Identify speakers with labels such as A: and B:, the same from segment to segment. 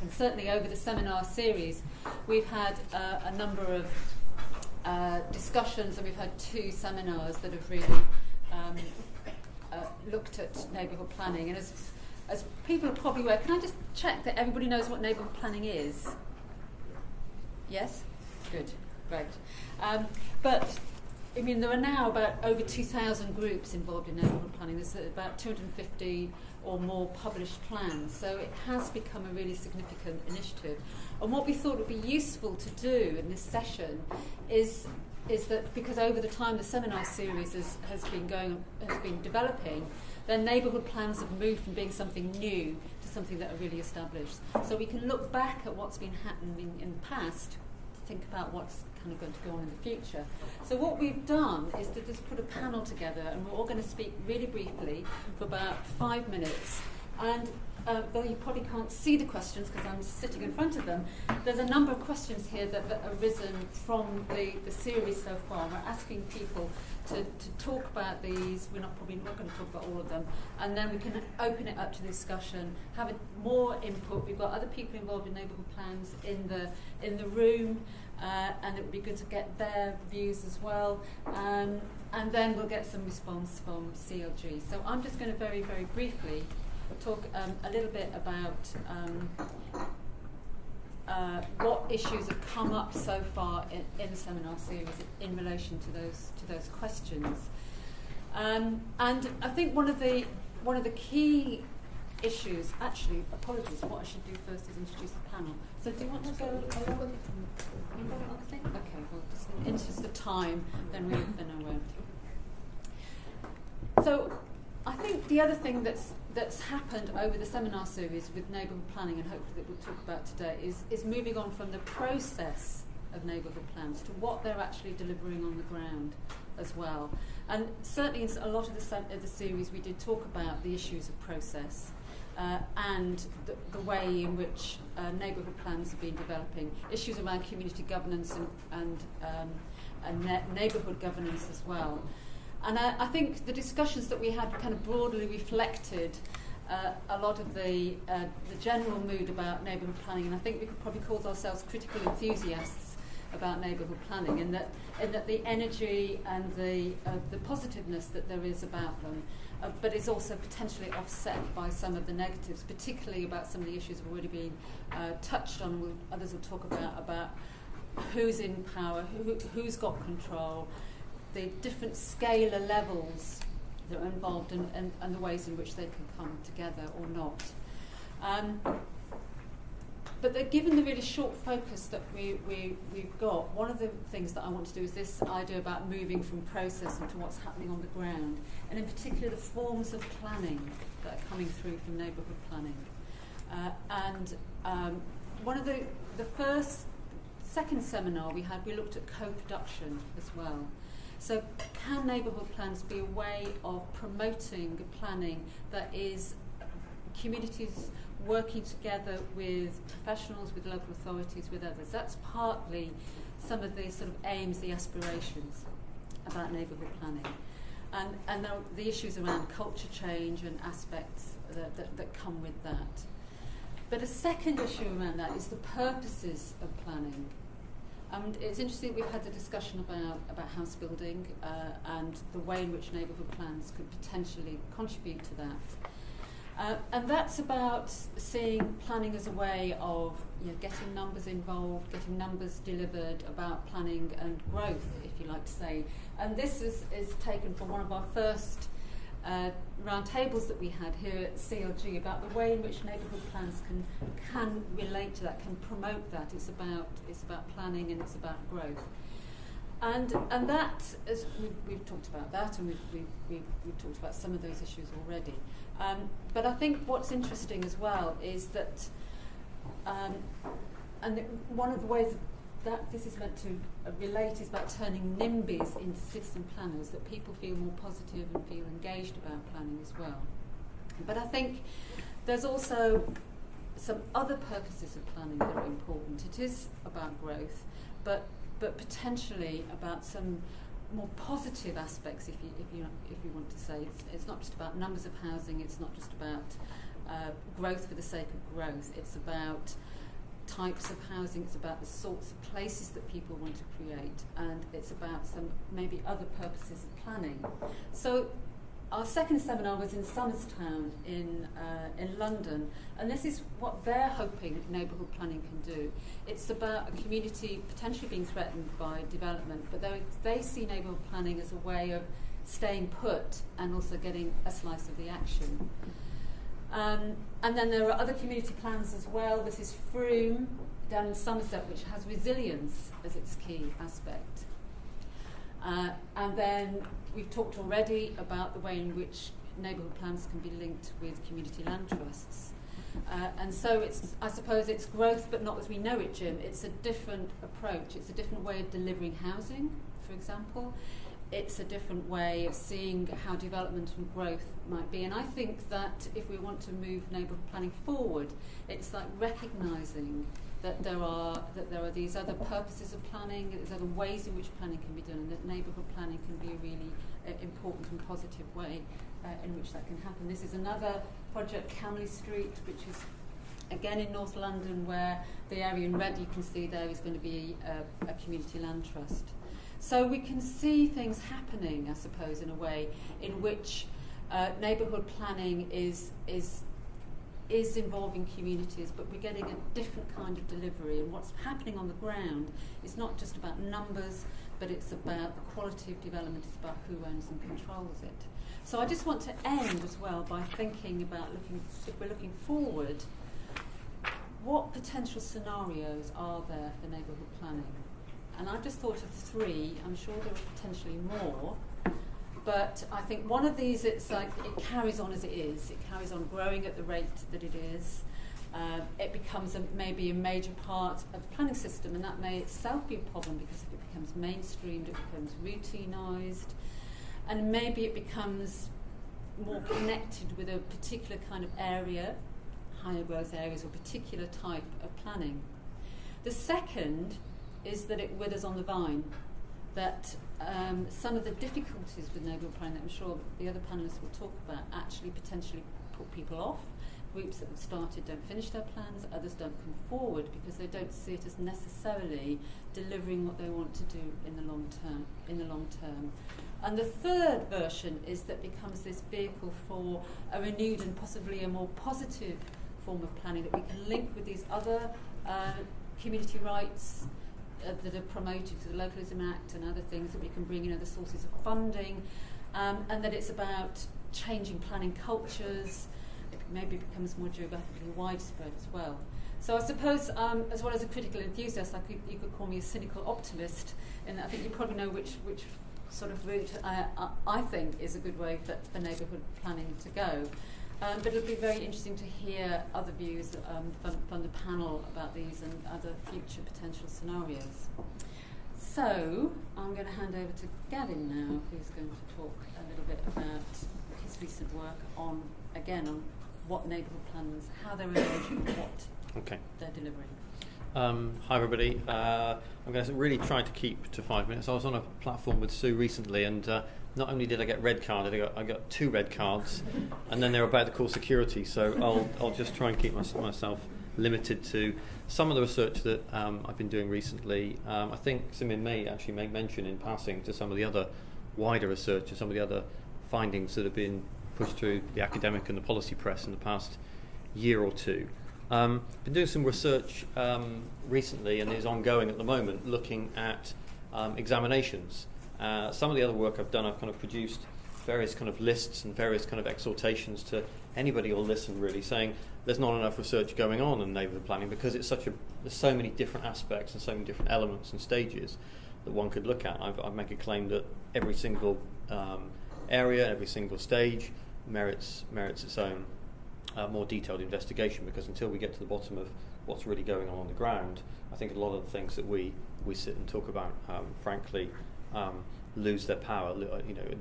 A: and certainly over the seminar series, we've had a number of discussions, and we've had 2 seminars that have really looked at neighbourhood planning. And as people are probably aware, can I just check that everybody knows what neighbourhood planning is? Yes? Good, great. But I mean, there are now about over 2,000 groups involved in neighbourhood planning. There's about 250 or more published plans, so it has become a really significant initiative. And what we thought would be useful to do in this session is that, because over the time the seminar series has been developing, then neighbourhood plans have moved from being something new to something that are really established. So we can look back at what's been happening in the past, think about what's kind of going to go on in the future. So what we've done is to just put a panel together, and we're all going to speak really briefly for about 5 minutes. And though you probably can't see the questions because I'm sitting in front of them, there's a number of questions here that have arisen from the series so far. We're asking people to talk about these. We're probably not going to talk about all of them, and then we can open it up to discussion, have more input. We've got other people involved in neighbourhood plans in the room, and it would be good to get their views as well. And then we'll get some response from CLG. So I'm just going to very, very briefly talk a little bit about what issues have come up so far in the seminar series in relation to those questions. And I think one of the key issues, actually, apologies, what I should do first is introduce the panel. So do you want to go along? Okay, well, just in the interest of time, then I won't. So I think the other thing that's happened over the seminar series with neighbourhood planning, and hopefully that we'll talk about today, is moving on from the process of neighbourhood plans to what they're actually delivering on the ground as well. And certainly in a lot of the series we did talk about the issues of process and the way in which neighbourhood plans have been developing, issues around community governance and neighbourhood governance as well. And I think the discussions that we had kind of broadly reflected a lot of the general mood about neighbourhood planning, and I think we could probably call ourselves critical enthusiasts about neighbourhood planning, in that the energy and the positiveness that there is about them, but is also potentially offset by some of the negatives, particularly about some of the issues that have already been touched on. Others will talk about who's in power, who's got control, the different scalar levels that are involved, and the ways in which they can come together or not. But given the really short focus that we've got, one of the things that I want to do is this idea about moving from process into what's happening on the ground, and in particular the forms of planning that are coming through from neighbourhood planning. One of the second seminar we looked at co-production as well. So can neighbourhood plans be a way of promoting planning that is communities working together with professionals, with local authorities, with others? That's partly some of the sort of aims, the aspirations about neighbourhood planning. And the issues around culture change and aspects that come with that. But a second issue around that is the purposes of planning. And it's interesting that we've had the discussion about house building and the way in which neighbourhood plans could potentially contribute to that. And that's about seeing planning as a way of getting numbers involved, getting numbers delivered, about planning and growth, if you like to say. And this is taken from one of our first round tables that we had here at CLG about the way in which neighbourhood plans can relate to that, can promote that. It's about planning and it's about growth. And that, as we've talked about that, and we've talked about some of those issues already. But I think what's interesting as well is that, one of the ways that this is meant to relate is about turning NIMBYs into citizen planners, that people feel more positive and feel engaged about planning as well. But I think there's also some other purposes of planning that are important. It is about growth, but potentially about some more positive aspects, if you want to say. It's not just about numbers of housing. It's not just about growth for the sake of growth. It's about types of housing, it's about the sorts of places that people want to create, and it's about some maybe other purposes of planning. So our second seminar was in Somerstown in London, and this is what they're hoping neighbourhood planning can do. It's about a community potentially being threatened by development, but they see neighbourhood planning as a way of staying put and also getting a slice of the action. And then there are other community plans as well. This is Frome down in Somerset, which has resilience as its key aspect. And then we've talked already about the way in which neighbourhood plans can be linked with community land trusts. And so I suppose it's growth, but not as we know it, Jim. It's a different approach. It's a different way of delivering housing, for example. It's a different way of seeing how development and growth might be. And I think that if we want to move neighbourhood planning forward, it's like recognising that there are these other purposes of planning, there's other ways in which planning can be done, and that neighbourhood planning can be a really important and positive way in which that can happen. This is another project, Camley Street, which is again in North London, where the area in red you can see there is going to be a community land trust. So we can see things happening, I suppose, in a way in which neighbourhood planning is involving communities, but we're getting a different kind of delivery. And what's happening on the ground is not just about numbers, but it's about the quality of development, it's about who owns and controls it. So I just want to end as well by thinking about if we're looking forward, what potential scenarios are there for neighbourhood planning? And I've just thought of 3. I'm sure there are potentially more. But I think one of these, it's like it carries on as it is. It carries on growing at the rate that it is. It becomes maybe a major part of the planning system, and that may itself be a problem because if it becomes mainstreamed, it becomes routinised, and maybe it becomes more connected with a particular kind of area, higher growth areas, or particular type of planning. The second is that it withers on the vine, that some of the difficulties with neighbourhood planning that I'm sure the other panellists will talk about actually potentially put people off. Groups that have started don't finish their plans, others don't come forward because they don't see it as necessarily delivering what they want to do in the long term. And the third version is that becomes this vehicle for a renewed and possibly a more positive form of planning that we can link with these other community rights that are promoted through the Localism Act and other things, that we can bring in other sources of funding, and that it's about changing planning cultures. It maybe becomes more geographically widespread as well. So I suppose, as well as a critical enthusiast, you could call me a cynical optimist, and I think you probably know which sort of route I think is a good way for neighbourhood planning to go. But it'll be very interesting to hear other views from the panel about these and other future potential scenarios. So I'm going to hand over to Gavin now, who's going to talk a little bit about his recent work on what neighbourhood plans, how they're emerging, what they're delivering.
B: Hi everybody. I'm going to really try to keep to 5 minutes. I was on a platform with Sue recently, and not only did I get red carded, I got 2 red cards, and then they were about to call security. So I'll just try and keep myself limited to some of the research that I've been doing recently. I think Simin may actually make mention in passing to some of the other wider research and some of the other findings that have been pushed through the academic and the policy press in the past year or two. Been doing some research recently, and is ongoing at the moment, looking at examinations. Some of the other work I've done, I've kind of produced various kind of lists and various kind of exhortations to anybody who'll listen, really, saying there's not enough research going on in neighbourhood planning because there's so many different aspects and so many different elements and stages that one could look at. I make a claim that every single area, every single stage merits its own more detailed investigation, because until we get to the bottom of what's really going on the ground, I think a lot of the things that we sit and talk about, frankly, lose their power,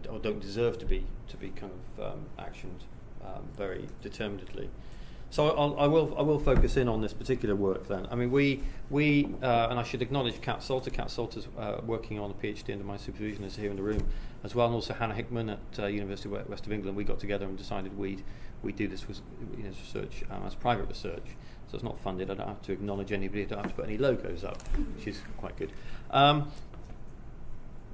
B: or don't deserve to be kind of actioned very determinedly. So I will focus in on this particular work then. I mean, we and I should acknowledge Kat Salter. Kat Salter's working on a PhD under my supervision, is here in the room as well, and also Hannah Hickman at University of West of England. We got together and decided we'd do this research as private research. so it's not funded. I don't have to acknowledge anybody. I don't have to put any logos up, which is quite good.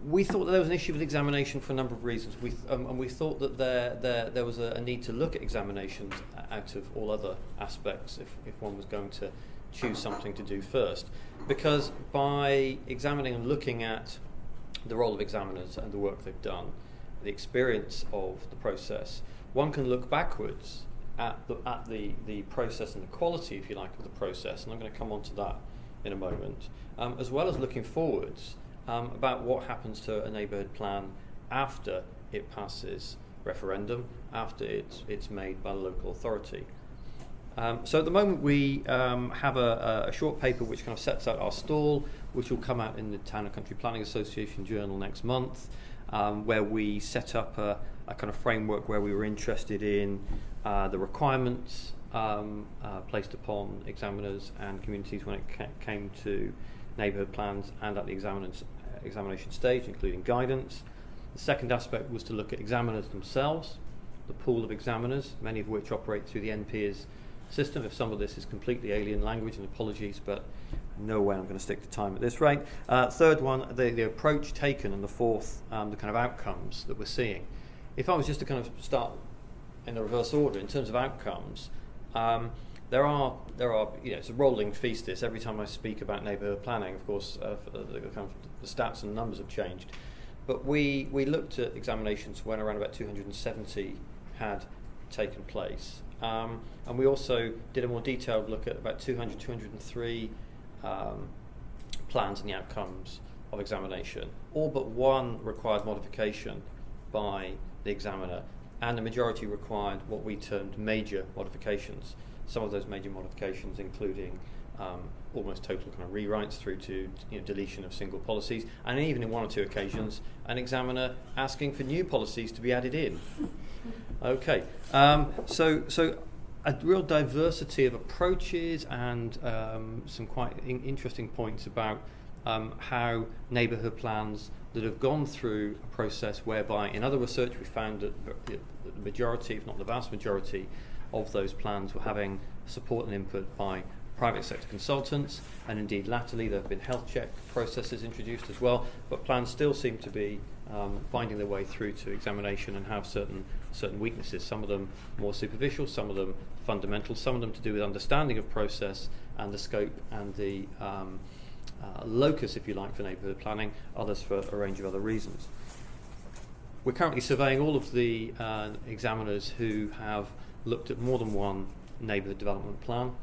B: We thought that there was an issue with examination for a number of reasons. And we thought that there was a need to look at examinations out of all other aspects if one was going to choose something to do first. Because by examining and looking at the role of examiners and the work they've done, the experience of the process, one can look backwards at the process and the quality, if you like, of the process. And I'm going to come on to that in a moment, as well as looking forwards about what happens to a neighbourhood plan after it passes referendum, after it's made by the local authority. So at the moment we have a short paper which kind of sets out our stall, which will come out in the Town and Country Planning Association Journal next month, where we set up a kind of framework where we were interested in the requirements placed upon examiners and communities when it came to neighbourhood plans and at the examination stage, including guidance. The second aspect was to look at examiners themselves, the pool of examiners, many of which operate through the NPS system. If some of this is completely alien language, and apologies, but no way I'm going to stick to time at this rate. Third one, the approach taken, and the fourth, the kind of outcomes that we're seeing. If I was just to kind of start in the reverse order, in terms of outcomes, there are it's a rolling feast. This every time I speak about neighbourhood planning, of course, the stats and numbers have changed. But we looked at examinations when around about 270 had taken place, and we also did a more detailed look at about 203 plans and the outcomes of examination. All but one required modification by the examiner, and the majority required what we termed major modifications. Some of those major modifications including almost total kind of rewrites through to deletion of single policies, and even in one or two occasions an examiner asking for new policies to be added in. Okay, so a real diversity of approaches and some quite interesting points about how neighbourhood plans that have gone through a process whereby in other research we found that the majority, if not the vast majority, of those plans were having support and input by private sector consultants, and indeed latterly there have been health check processes introduced as well, but plans still seem to be finding their way through to examination and have certain weaknesses, some of them more superficial, some of them fundamental, some of them to do with understanding of process and the scope and the locus, if you like, for neighbourhood planning, others for a range of other reasons. We're currently surveying all of the examiners who have looked at more than one neighbourhood development plan,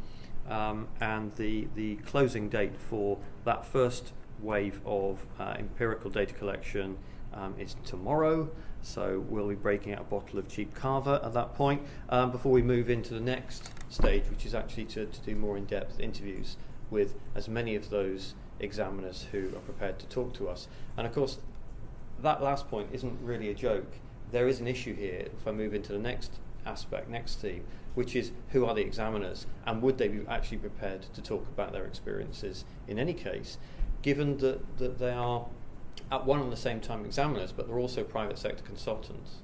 B: and the closing date for that first wave of empirical data collection is tomorrow, so we'll be breaking out a bottle of cheap Carver at that point before we move into the next stage, which is actually to do more in-depth interviews with as many of those examiners who are prepared to talk to us. And of course that last point isn't really a joke. There is an issue here if I move into the next aspect, next theme, which is who are the examiners and would they be actually prepared to talk about their experiences in any case, given that they are at one and the same time examiners, but they're also private sector consultants.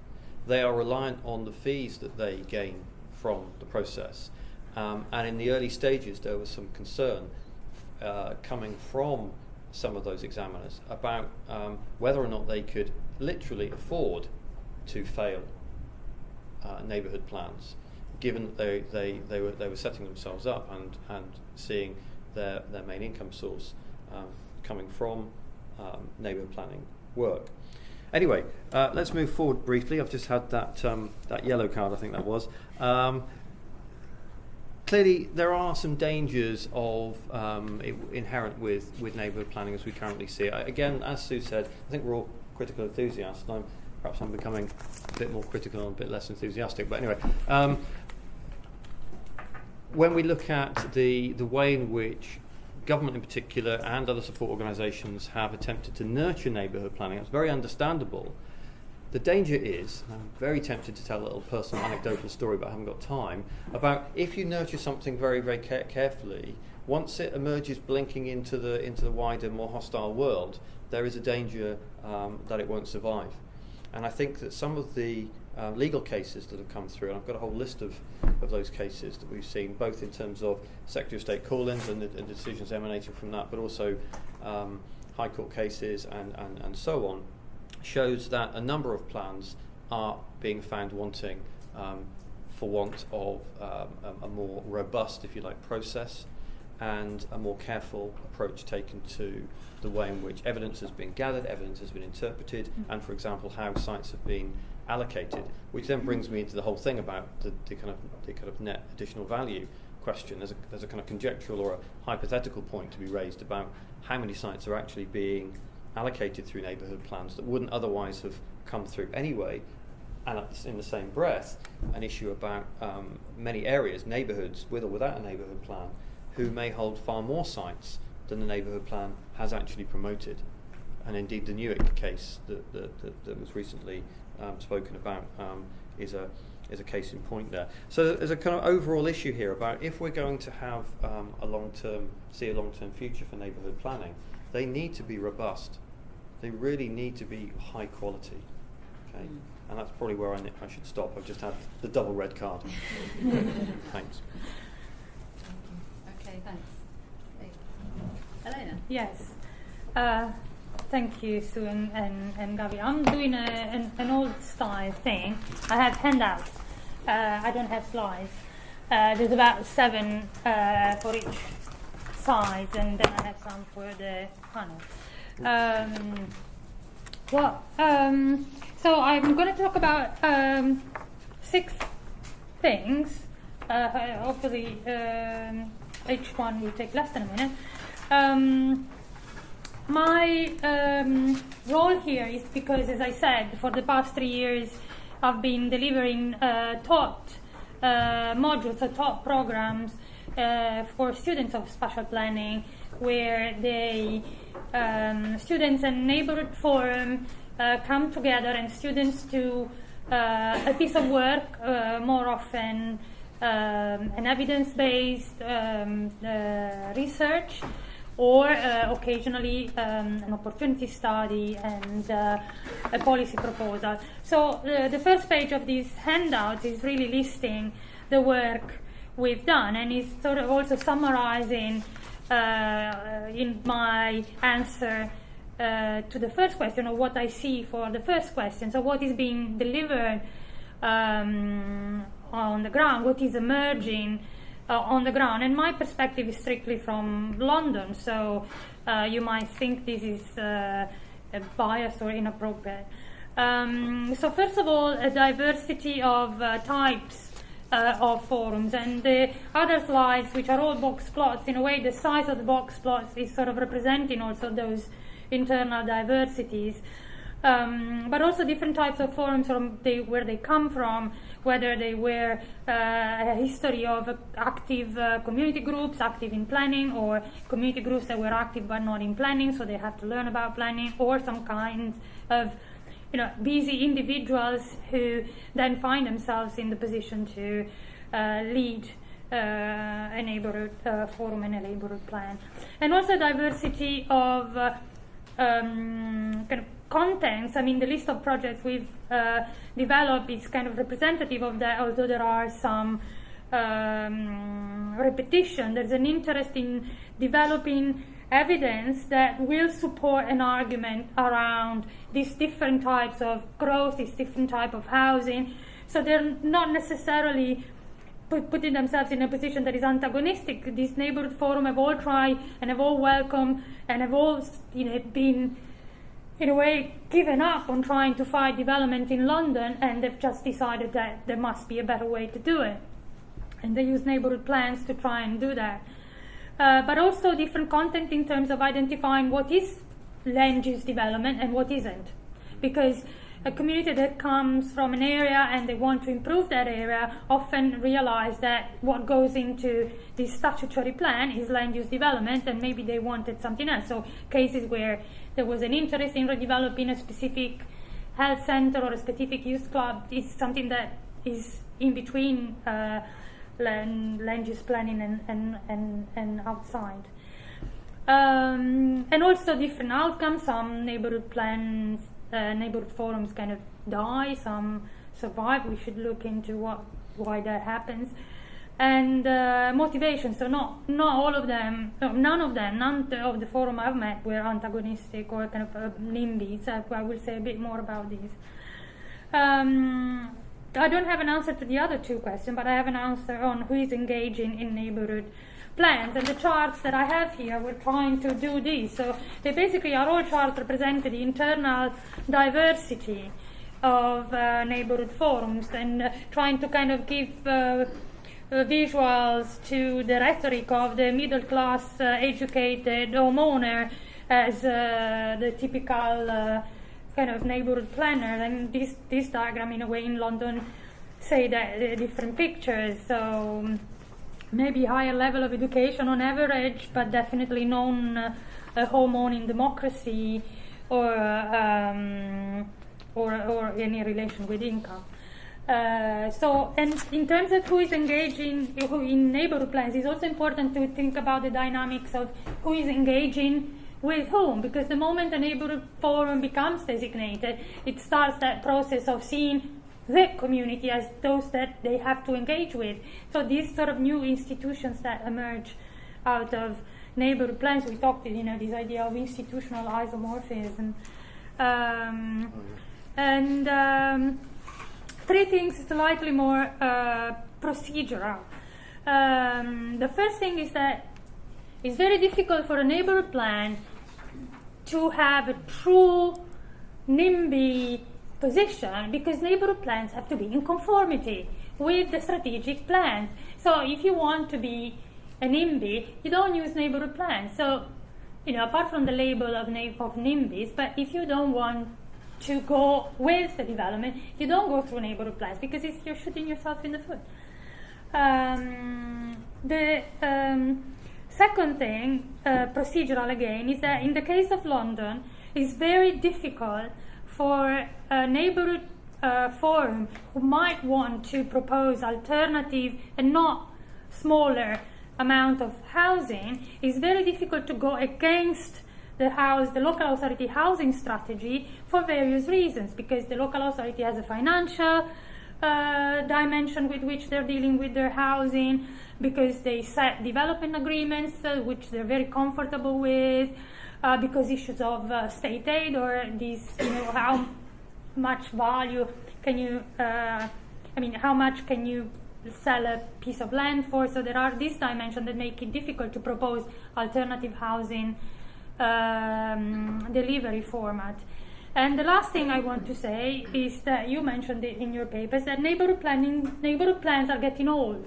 B: They are reliant on the fees that they gain from the process, and in the early stages there was some concern coming from some of those examiners about whether or not they could literally afford to fail neighbourhood plans, given that they were setting themselves up and seeing their main income source coming from neighbourhood planning work. Anyway, let's move forward briefly. I've just had that yellow card, I think that was. Clearly, there are some dangers of inherent with neighbourhood planning as we currently see it. Again, as Sue said, I think we're all critical enthusiasts, and perhaps I'm becoming a bit more critical and a bit less enthusiastic. But anyway, when we look at the way in which government in particular and other support organisations have attempted to nurture neighbourhood planning, it's very understandable. The danger is, and I'm very tempted to tell a little personal anecdotal story, but I haven't got time, about if you nurture something very, very carefully, once it emerges blinking into the wider, more hostile world, there is a danger that it won't survive. And I think that some of the legal cases that have come through, and I've got a whole list of those cases that we've seen, both in terms of Secretary of State call-ins and the decisions emanating from that, but also High Court cases and so on, shows that a number of plans are being found wanting for want of a more robust, if you like, process and a more careful approach taken to the way in which evidence has been gathered, evidence has been interpreted, and, for example, how sites have been allocated, which then brings me into the whole thing about the kind of net additional value question. There's a kind of conjectural or a hypothetical point to be raised about how many sites are actually being allocated through neighbourhood plans that wouldn't otherwise have come through anyway, and in the same breath, an issue about many areas, neighbourhoods with or without a neighbourhood plan, who may hold far more sites than the neighbourhood plan has actually promoted. And indeed the Newark case that was recently spoken about is a case in point there. So there's a kind of overall issue here about if we're going to have a long-term future for neighbourhood planning, they need to be robust. They really need to be high quality. Okay, and that's probably where I should stop. I've just had the double red card. Thanks.
A: Okay, thanks. Hey. Elena?
C: Yes. Thank you, Sue and Gavi. I'm doing an old style thing. I have handouts. I don't have slides. There's about 7 for each side, and then I have some for the panel. So I'm going to talk about 6 things. Hopefully, each one will take less than a minute. My role here is because, as I said, for the past 3 years, I've been delivering taught modules or taught programs for students of spatial planning, where they students and neighborhood forum come together, and students do a piece of work, more often an evidence-based research, or occasionally an opportunity study and a policy proposal. So the first page of this handout is really listing the work we've done, and is sort of also summarizing in my answer to the first question, or what I see for the first question. So what is being delivered on the ground, what is emerging on the ground, and my perspective is strictly from London, so you might think this is biased or inappropriate. So first of all, a diversity of types of forums, and the other slides, which are all box plots, in a way the size of the box plots is sort of representing also those internal diversities. But also different types of forums from where they come from, whether they were a history of active community groups, active in planning, or community groups that were active but not in planning, so they have to learn about planning, or some kind of busy individuals who then find themselves in the position to lead a neighborhood forum and a neighborhood plan. And also diversity of kind of contents. I mean, the list of projects we've developed is kind of representative of that, although there are some repetition. There's an interest in developing evidence that will support an argument around these different types of growth, these different type of housing. So they're not necessarily putting themselves in a position that is antagonistic. This neighborhood forum have all tried and have all welcomed and have all been, in a way, given up on trying to fight development in London, and they've just decided that there must be a better way to do it. And they use neighborhood plans to try and do that. But also different content in terms of identifying what is land use development and what isn't. Because a community that comes from an area and they want to improve that area often realize that what goes into this statutory plan is land use development, and maybe they wanted something else. So cases where there was an interest in redeveloping a specific health center or a specific youth club is something that is in between land use planning and outside. And also different outcomes. Some neighborhood plans, neighborhood forums kind of die, some survive, we should look into why that happens. And motivation. So not all of them, none of the forum I've met were antagonistic or kind of NIMBYs. I will say a bit more about these. I don't have an answer to the other two questions, but I have an answer on who is engaging in neighborhood plans. And the charts that I have here, we're trying to do this. So they basically are all charts representing the internal diversity of neighborhood forums, and trying to kind of give visuals to the rhetoric of the middle class educated homeowner as the typical kind of neighborhood planner. And this diagram in a way in London say that different pictures. So maybe higher level of education on average, but definitely non-homeowning democracy or any relation with income. So, and in terms of who is engaging in neighborhood plans, it's also important to think about the dynamics of who is engaging with whom, because the moment a neighborhood forum becomes designated, it starts that process of seeing the community as those that they have to engage with. So these sort of new institutions that emerge out of neighborhood plans, we talked, this idea of institutional isomorphism. Three things slightly more procedural. The first thing is that it's very difficult for a neighborhood plan to have a true NIMBY position, because neighborhood plans have to be in conformity with the strategic plans. So if you want to be a NIMBY, you don't use neighborhood plans. So, apart from the label of NIMBYs, but if you don't want to go with the development, you don't go through neighborhood plans, because you're shooting yourself in the foot. The second thing, procedural again, is that in the case of London, it's very difficult for a neighborhood forum who might want to propose alternative and not smaller amount of housing. It's very difficult to go against the local authority housing strategy for various reasons, because the local authority has a financial dimension with which they're dealing with their housing, because they set development agreements which they're very comfortable with, because issues of state aid or these, how much value can you, how much can you sell a piece of land for? So there are these dimensions that make it difficult to propose alternative housing delivery format. And the last thing I want to say is that you mentioned it in your papers, that neighborhood plans are getting old.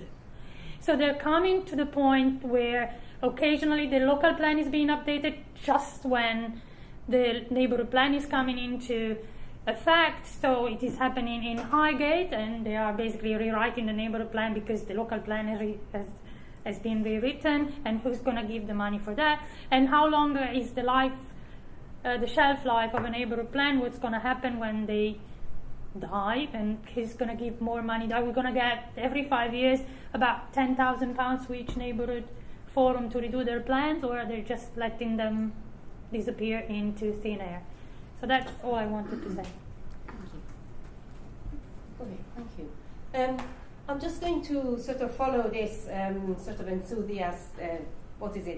C: So they're coming to the point where occasionally the local plan is being updated just when the neighborhood plan is coming into effect. So it is happening in Highgate, and they are basically rewriting the neighborhood plan because the local plan has been rewritten, and who's going to give the money for that? And how long is the shelf life of a neighborhood plan? What's going to happen when they die, and who's going to give more money? Are we going to get every 5 years about £10,000 for each neighborhood forum to redo their plans, or are they just letting them disappear into thin air? So that's all I wanted to say.
D: Okay, thank you. I'm just going to sort of follow this sort of enthusiast,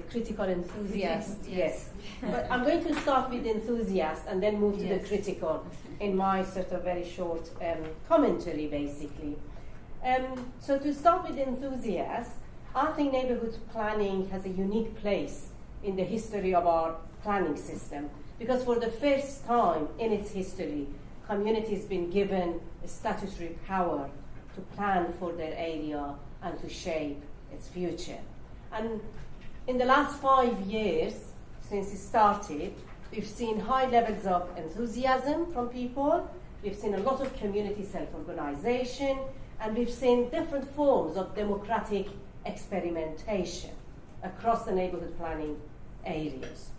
D: critical enthusiast, yes. But I'm going to start with enthusiast and then move to the critical in my sort of very short commentary, basically. So to start with enthusiast, I think neighborhood planning has a unique place in the history of our planning system, because for the first time in its history, communities been given a statutory power to plan for their area and to shape its future. And in the last 5 years, since it started, we've seen high levels of enthusiasm from people, we've seen a lot of community self-organization, and we've seen different forms of democratic experimentation across the neighborhood planning areas.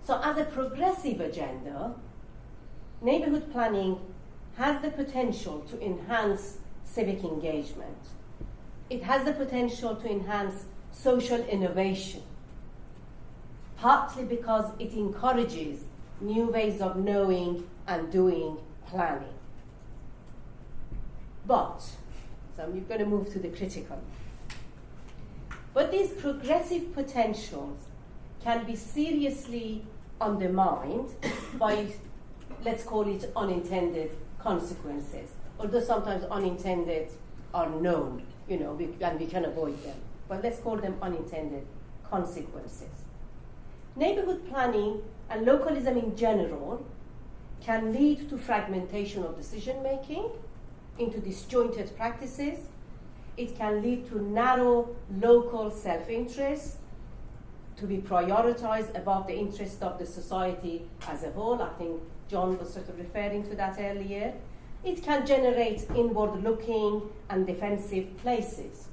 D: So as a progressive agenda, neighborhood planning has the potential to enhance civic engagement. It has the potential to enhance social innovation, partly because it encourages new ways of knowing and doing planning. But, so I'm going to move to the critical. But these progressive potentials can be seriously undermined by, let's call it, unintended consequences. Although sometimes unintended are known, and we can avoid them. But let's call them unintended consequences. Neighborhood planning and localism in general can lead to fragmentation of decision making into disjointed practices. It can lead to narrow local self-interest to be prioritized above the interest of the society as a whole. I think John was sort of referring to that earlier. It can generate inward-looking and defensive places.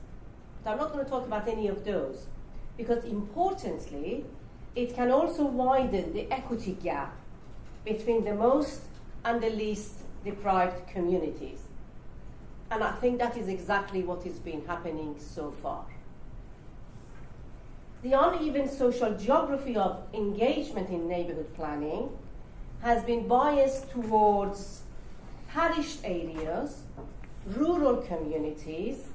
D: But I'm not going to talk about any of those, because importantly, it can also widen the equity gap between the most and the least deprived communities. And I think that is exactly what has been happening so far. The uneven social geography of engagement in neighborhood planning has been biased towards parish areas, rural communities,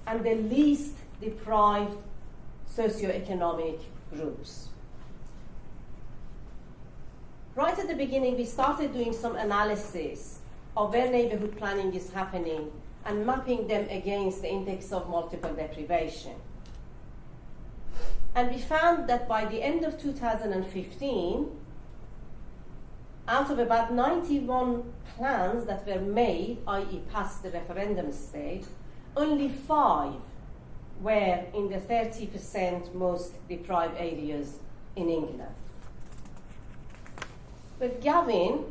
D: and the least deprived socioeconomic groups. Right at the beginning, we started doing some analysis of where neighborhood planning is happening and mapping them against the index of multiple deprivation. And we found that by the end of 2015, out of about 91 plans that were made, i.e. past the referendum stage, only 5 were in the 30% most deprived areas in England. But Gavin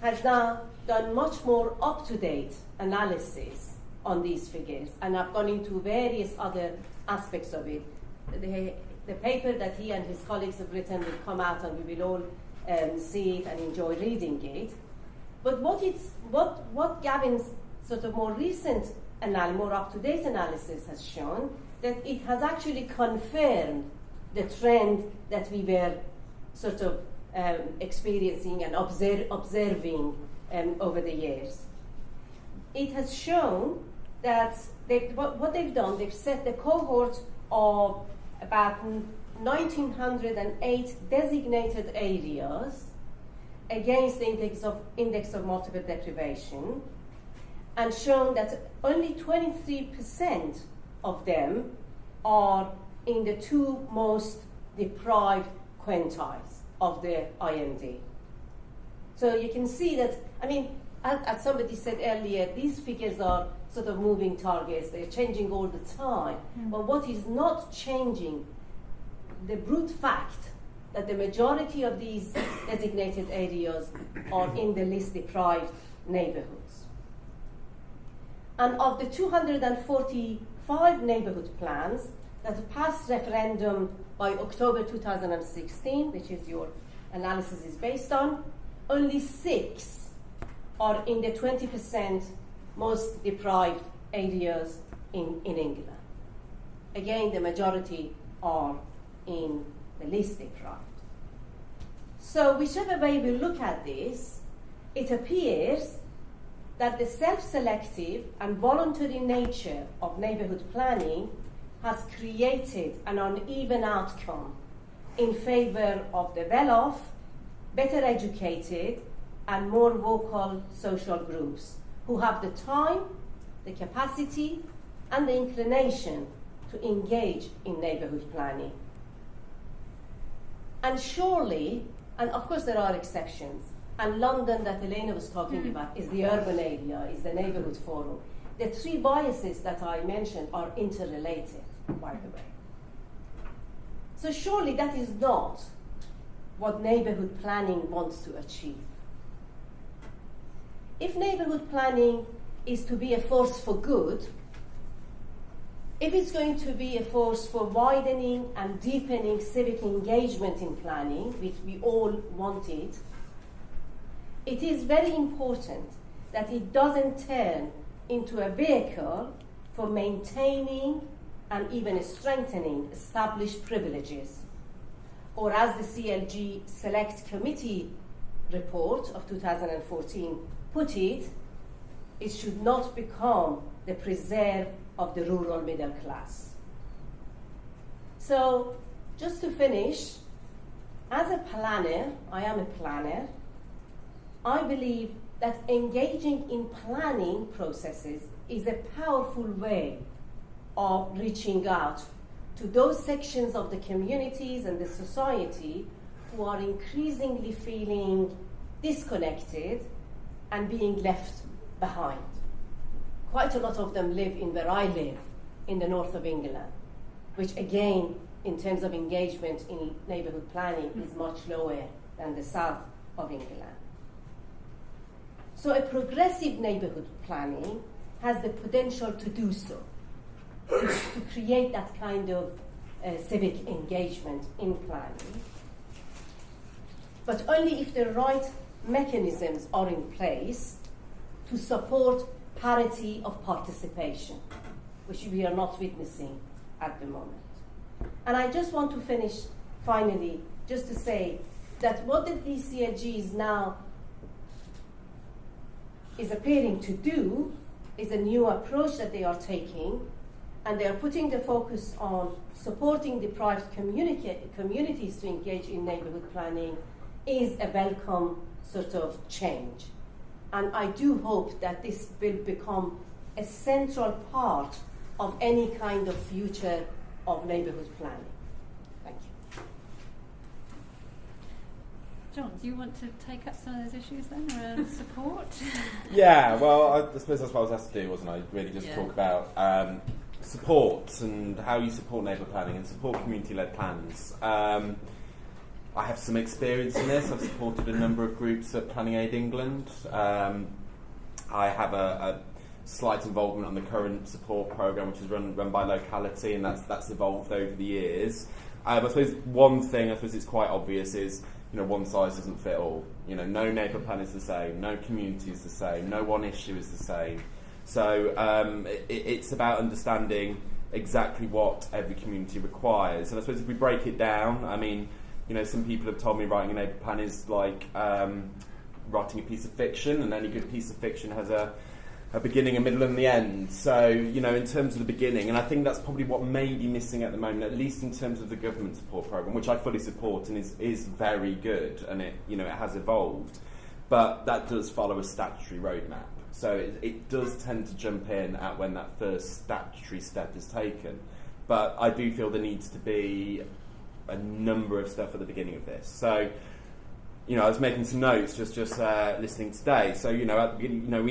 D: has now done much more up-to-date analysis on these figures, and I've gone into various other aspects of it. The paper that he and his colleagues have written will come out, and we will all see it and enjoy reading it. But what Gavin's sort of more recent more up-to-date analysis has shown, that it has actually confirmed the trend that we were sort of experiencing and observing over the years. It has shown that what they've done, they've set the cohort of about 1,908 designated areas against the index of multiple deprivation, and shown that only 23% of them are in the 2 most deprived quintiles of the IMD. So you can see that, as somebody said earlier, these figures are sort of moving targets. They're changing all the time. But what is not changing, the brute fact that the majority of these designated areas are in the least deprived neighborhoods. And of the 245 neighborhood plans that passed referendum by October 2016, which is your analysis is based on, only 6 are in the 20% most deprived areas in England. Again, the majority are in the least deprived. So whichever way we look at this, it appears that the self-selective and voluntary nature of neighborhood planning has created an uneven outcome in favor of the well-off, better educated, and more vocal social groups who have the time, the capacity, and the inclination to engage in neighborhood planning. And surely, and of course there are exceptions, and London that Elena was talking about is the urban area, is the neighborhood forum. The 3 biases that I mentioned are interrelated, by the way. So surely that is not what neighborhood planning wants to achieve. If neighborhood planning is to be a force for good, if it's going to be a force for widening and deepening civic engagement in planning, which we all want it is very important that it doesn't turn into a vehicle for maintaining and even strengthening established privileges. Or as the CLG Select Committee report of 2014 put it, it should not become the preserve of the rural middle class. So, just to finish, as a planner, I am a planner, I believe that engaging in planning processes is a powerful way of reaching out to those sections of the communities and the society who are increasingly feeling disconnected and being left behind. Quite a lot of them live in where I live, in the north of England, which again, in terms of engagement in neighbourhood planning, is much lower than the south of England. So a progressive neighbourhood planning has the potential to do so, to create that kind of civic engagement in planning, but only if the right mechanisms are in place to support parity of participation, which we are not witnessing at the moment. And I just want to finish, finally, just to say that what the DCLG is now is appearing to do is a new approach that they are taking, and they are putting the focus on supporting deprived communities to engage in neighbourhood planning is a welcome sort of change. And I do hope that this will become a central part of any kind of future of neighbourhood planning. Thank you.
A: John, do you want to take up some of those issues then around support?
E: Yeah, well, I suppose that's what I was asked to do, wasn't I? Really just talk about support and how you support neighbourhood planning and support community-led plans. I have some experience in this. I've supported a number of groups at Planning Aid England. I have a slight involvement on the current support programme, which is run by locality, and that's evolved over the years. I suppose one thing, I suppose it's quite obvious, is one size doesn't fit all. No neighbourhood plan is the same, no community is the same, no one issue is the same. So it's about understanding exactly what every community requires. And I suppose if we break it down, I mean, some people have told me writing a neighbourhood plan is like writing a piece of fiction, and any good piece of fiction has a beginning, a middle and the end. So, in terms of the beginning, and I think that's probably what may be missing at the moment, at least in terms of the government support programme, which I fully support and is very good, and it has evolved, but that does follow a statutory roadmap. So it does tend to jump in at when that first statutory step is taken. But I do feel there needs to be a number of stuff at the beginning of this. So, I was making some notes just listening today. So, we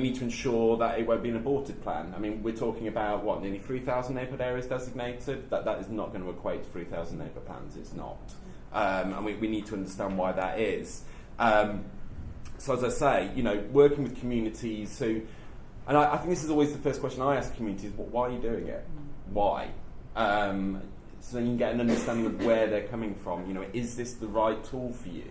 E: need to ensure that it won't be an aborted plan. I mean, we're talking about, nearly 3,000 neighbourhood areas designated. That is not going to equate to 3,000 neighbourhood plans. It's not. And we need to understand why that is. So, as I say, working with communities who... And I think this is always the first question I ask communities, why are you doing it? Why? So then you can get an understanding of where they're coming from. Is this the right tool for you?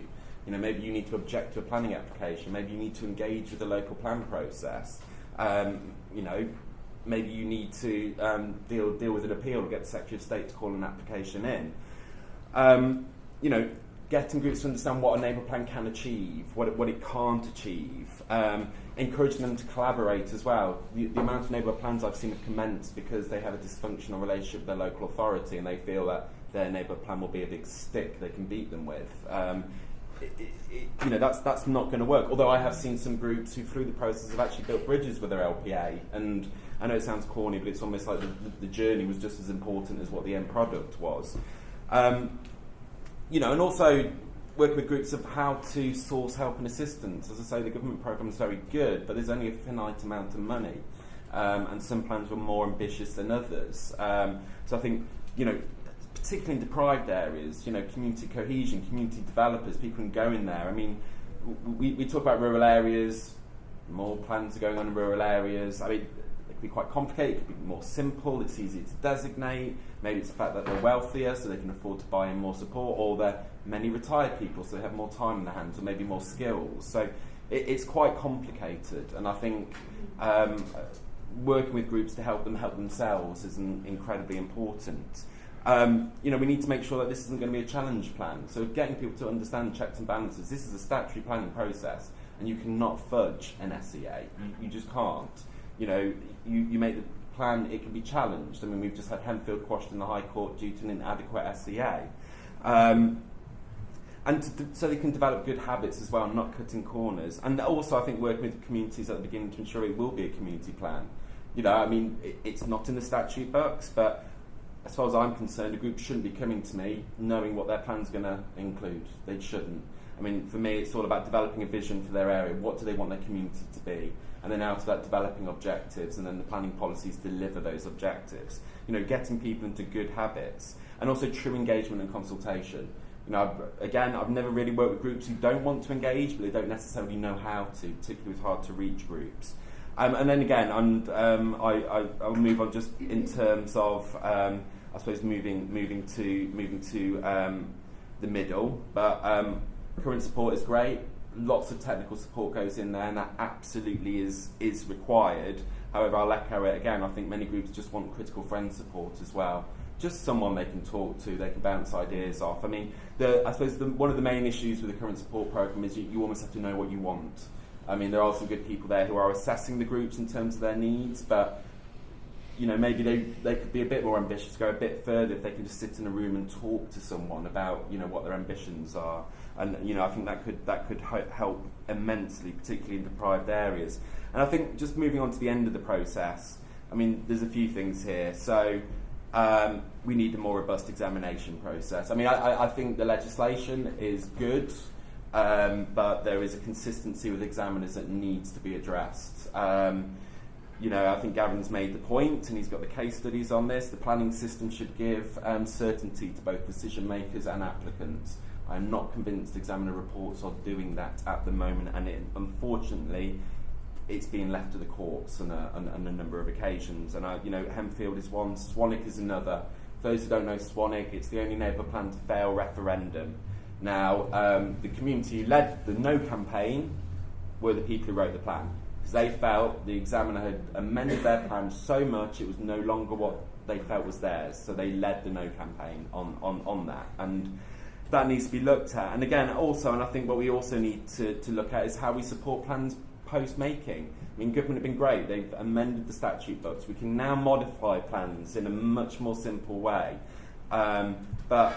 E: Maybe you need to object to a planning application. Maybe you need to engage with the local plan process. Maybe you need to deal with an appeal or get the Secretary of State to call an application in. Getting groups to understand what a neighbourhood plan can achieve, what it can't achieve. Encouraging them to collaborate as well. The amount of neighbourhood plans I've seen have commenced because they have a dysfunctional relationship with their local authority and they feel that their neighbourhood plan will be a big stick they can beat them with. That's not going to work. Although I have seen some groups who, through the process, have actually built bridges with their LPA. And I know it sounds corny, but it's almost like the journey was just as important as what the end product was. And also working with groups of how to source help and assistance. As I say, the government programme is very good, but there's only a finite amount of money. And some plans were more ambitious than others. So I think, particularly in deprived areas, community cohesion, community developers, people can go in there. I mean, we talk about rural areas, more plans are going on in rural areas. I mean, it could be quite complicated, it could be more simple, it's easier to designate. Maybe it's the fact that they're wealthier, so they can afford to buy in more support, or they're many retired people, so they have more time in their hands, or maybe more skills. So it's quite complicated, and I think working with groups to help them help themselves is incredibly important. We need to make sure that this isn't going to be a challenge plan. So getting people to understand checks and balances. This is a statutory planning process, and you cannot fudge an SEA. You just can't. You know, you make the plan, it can be challenged. I mean, we've just had Hempfield quashed in the High Court due to an inadequate SEA. So they can develop good habits as well, not cutting corners. And also, I think working with communities at the beginning to ensure it will be a community plan. You know, I mean, it's not in the statute books, but as far as I'm concerned, a group shouldn't be coming to me knowing what their plan's going to include. They shouldn't. I mean, for me, it's all about developing a vision for their area. What do they want their community to be? And then out of that, developing objectives, and then the planning policies deliver those objectives. You know, getting people into good habits, and also true engagement and consultation. You know, I've never really worked with groups who don't want to engage, but they don't necessarily know how to, particularly with hard-to-reach groups. And then again, I'll move on just in terms of, I suppose, moving to the middle. But current support is great. Lots of technical support goes in there, and that absolutely is required. However, I'll echo it again. I think many groups just want critical friend support as well. Just someone they can talk to, they can bounce ideas off. I mean, I suppose one of the main issues with the current support programme is you almost have to know what you want. I mean, there are some good people there who are assessing the groups in terms of their needs, but you know, maybe they could be a bit more ambitious, go a bit further if they can just sit in a room and talk to someone about, you know, what their ambitions are. And you know, I think that could help immensely, particularly in deprived areas. And I think just moving on to the end of the process, I mean, there's a few things here. So we need a more robust examination process. I mean, I think the legislation is good, but there is a consistency with examiners that needs to be addressed. You know, I think Gavin's made the point, and he's got the case studies on this. The planning system should give certainty to both decision makers and applicants. I'm not convinced examiner reports are doing that at the moment, and unfortunately, it's being left to the courts on a number of occasions. And you know, Hempfield is one, Swanwick is another. For those who don't know Swanwick, it's the only neighbourhood plan to fail referendum. Now, the community who led the No campaign were the people who wrote the plan. They felt the examiner had amended their plan so much it was no longer what they felt was theirs, so they led the No campaign on that, and that needs to be looked at. And again, also, and I think what we also need to look at is how we support plans post-making. I mean, government have been great, they've amended the statute books, we can now modify plans in a much more simple way, but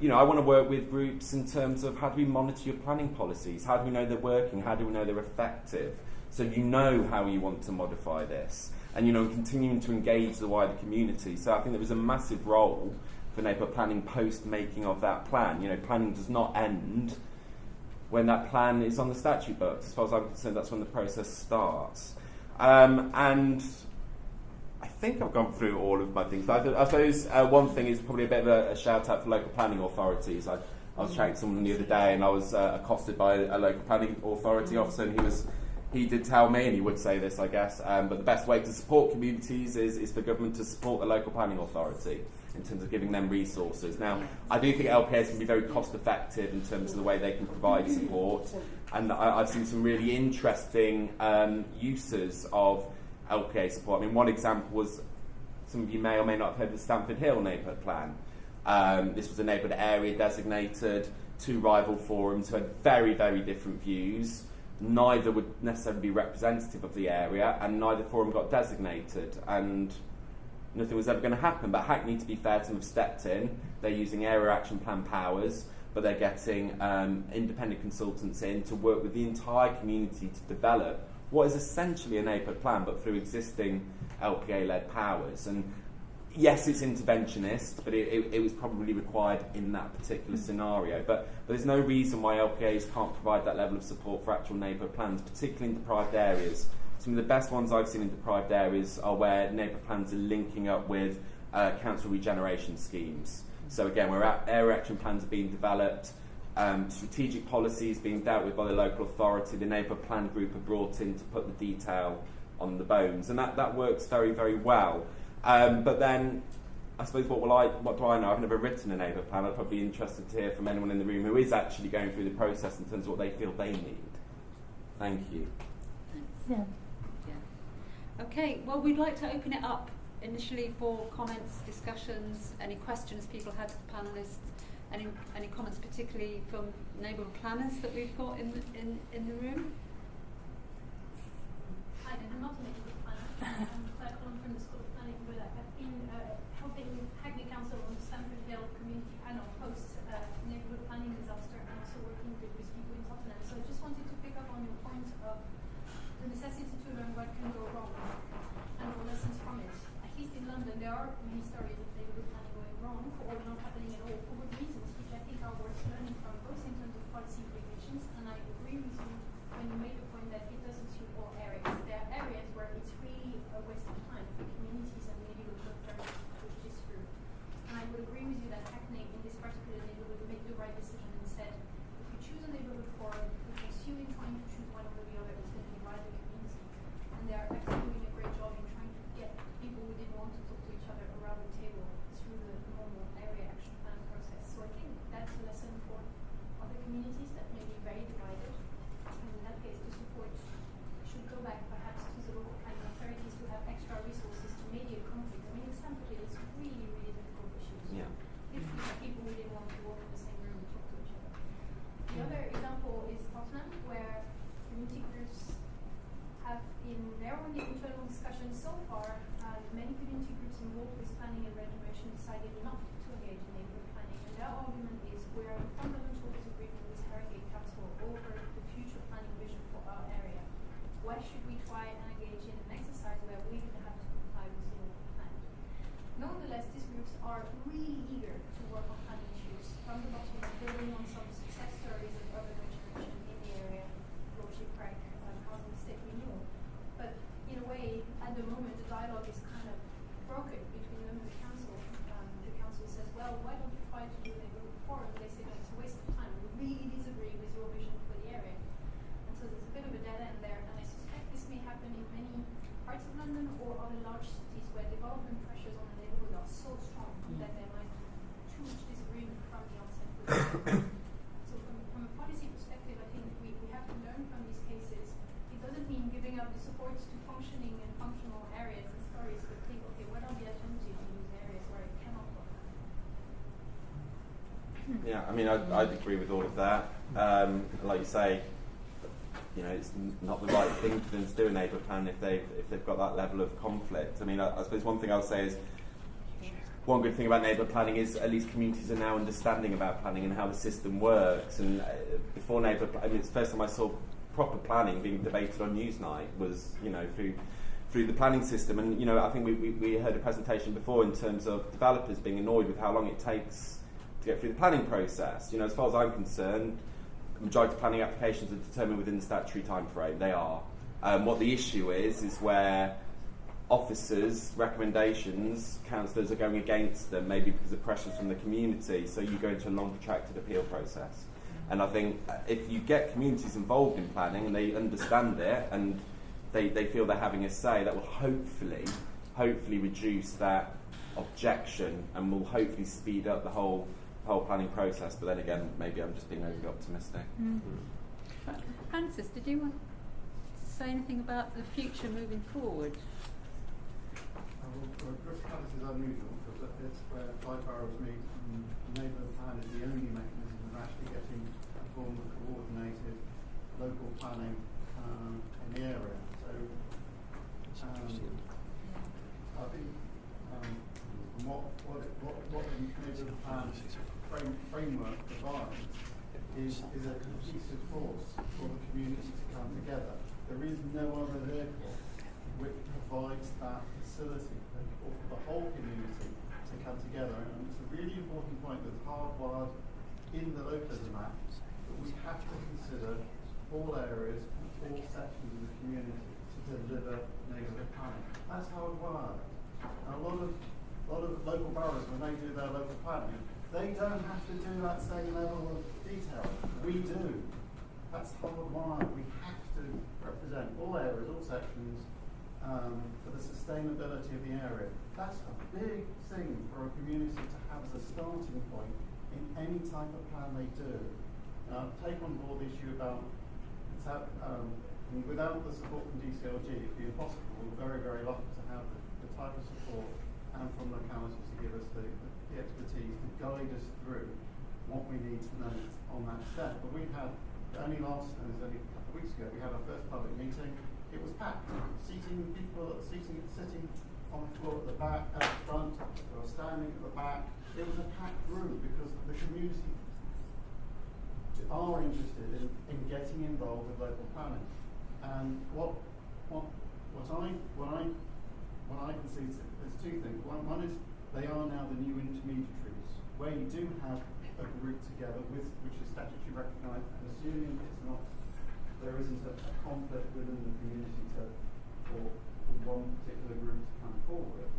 E: you know, I want to work with groups in terms of how do we monitor your planning policies, how do we know they're working, how do we know they're effective, so you know how you want to modify this, and you know, continuing to engage the wider community. So I think there is a massive role for neighbourhood planning post-making of that plan. You know, planning does not end when that plan is on the statute books. As far as I'm concerned, that's when the process starts. And I think I've gone through all of my things. But I suppose one thing is probably a bit of a shout out for local planning authorities. I was chatting to someone the other day, and I was accosted by a local planning authority officer, and he did tell me, and he would say this, I guess, but the best way to support communities is for government to support the local planning authority in terms of giving them resources. Now, I do think LPAs can be very cost effective in terms of the way they can provide support, and I've seen some really interesting uses of LPA support. I mean, one example was, some of you may or may not have heard of the Stamford Hill neighbourhood plan. This was a neighbourhood area designated, 2 rival forums who had very, very different views. Neither would necessarily be representative of the area, and neither forum got designated, and nothing was ever going to happen. But Hackney, to be fair to them, have stepped in. They're using area action plan powers, but they're getting independent consultants in to work with the entire community to develop what is essentially a neighbourhood plan, but through existing LPA-led powers. And yes, it's interventionist, but it was probably required in that particular scenario. But there's no reason why LPAs can't provide that level of support for actual neighbourhood plans, particularly in deprived areas. Some of the best ones I've seen in deprived areas are where neighbourhood plans are linking up with council regeneration schemes. So again, where area action plans are being developed, strategic policies being dealt with by the local authority, the neighbourhood plan group are brought in to put the detail on the bones, and that works very, very well. But then, I suppose, what do I know? I've never written a neighbourhood plan. I'd probably be interested to hear from anyone in the room who is actually going through the process in terms of what they feel they need. Thank you.
C: Yeah.
A: Okay, well, we'd like to open it up initially for comments, discussions, any questions people had to the panellists, any comments particularly from neighbourhood planners that we've got in the room.
F: not a neighbourhood planner. I'm Claire Cullen from the School of Planning, but I've been helping Hackney Council on Stamford Hill community panel post neighbourhood planning disaster, and also working with people in Tottenham. So I just wanted to pick up on your point of the necessity to learn what can go wrong and the lessons from it. At least in London, there are many stories of neighbourhood planning going wrong or not happening at all for good reasons, which I think are worth learning from, both in terms of policy implications, and I agree with you when you made the point that it doesn't suit all areas. There are areas where it's really a waste of time for communities and maybe local authorities to push this through. And I would agree with you that Hackney, in this particular neighbourhood, made the right decision and said, if you choose a neighbourhood forum, if you pursue in trying to choose one over the other, it's going to divide the community. And they are actually doing a great job in trying to get people who didn't want to talk to each other around the table through the normal area action plan process. So I think that's a lesson for other communities that may be very divided. And in that case, the support should go back perhaps to the local planning authorities to have extra resources to mediate conflict. I mean, in Stamford Hill, it's really, really difficult issues.
E: Yeah.
F: If you have people who didn't want to walk in the same room and talk to each other. The other example is Tottenham, where community groups have, in their own internal discussions so far, many community groups involved with planning and regeneration decided not to engage in neighbourhood planning. And their argument is we are in fundamental disagreement with Harrogate Council over the future planning vision for our area. Why should we try and engage in an exercise where we even have to comply with the local plan? Nonetheless, these groups are really eager to work on planning issues from the bottom up, building on some success stories of urban regeneration in the area, Lordship Craig, housing estate renewal. But in a way, at the moment, the dialogue is kind of broken between them and the council. The council says, well, why don't you try to do a neighbourhood forum? They say, no, it's a waste of time. We really disagree with your vision for the area. And so there's a bit of a dead end there. And I suspect this may happen in many parts of London or other large cities where development pressures on the neighbourhood are so strong that there might be too much disagreement from the onset. So from a policy perspective, I think we have to learn from these cases. It doesn't mean giving up the support to functioning and functional areas and stories, but think, okay, what are the alternatives in these areas where it cannot work?
E: Yeah, I mean, I'd agree with all of that. Like you say, you know, it's not the right thing for them to do a neighbourhood plan if they've got that level of conflict. I mean, I suppose one thing I'll say is, one good thing about neighbourhood planning is at least communities are now understanding about planning and how the system works. And before neighbourhood, I mean, it's the first time I saw proper planning being debated on Newsnight was, you know, through the planning system. And, you know, I think we heard a presentation before in terms of developers being annoyed with how long it takes to get through the planning process. You know, as far as I'm concerned, the majority of planning applications are determined within the statutory time frame. They are. What the issue is where officers' recommendations, councillors are going against them, maybe because of pressures from the community, so you go into a long protracted appeal process. And I think if you get communities involved in planning and they understand it and they feel they're having a say, that will hopefully reduce that objection and will hopefully speed up the whole planning process. But then again, maybe I'm just being overly optimistic.
A: Francis, did you want to say anything about the future moving forward?
G: This is unusual because it's where 5 boroughs meet, and the neighbourhood plan is the only mechanism of actually getting a form of coordinated local planning in the area. So I think what the neighbourhood plan framework provides is a cohesive force for the community to come together. There is no other vehicle which provides that facility for the whole community to come together. And it's a really important point that's hardwired in the Localism Act that we have to consider all areas and all sections of the community to deliver neighbourhood planning. That's hardwired. And a lot of local boroughs, when they do their local planning, they don't have to do that same level of detail. We do. That's hardwired. We have to represent all areas, all sections, for the sustainability of the area. That's a big thing for a community to have as a starting point in any type of plan they do. Take on board the issue about without the support from DCLG, it'd be impossible. We're very, very lucky to have the type of support and from localities to give us the expertise to guide us through what we need to know on that step. But we had only a couple of weeks ago, we had our first public meeting. it was packed. People sitting on the floor at the back, at the front, they were standing at the back. It was a packed room because the community are interested in getting involved with local planning. And what I can see is there's two things. One is they are now the new intermediaries, where you do have a group together which is statutorily recognised, and assuming there isn't a conflict within the community for one particular group to come forward,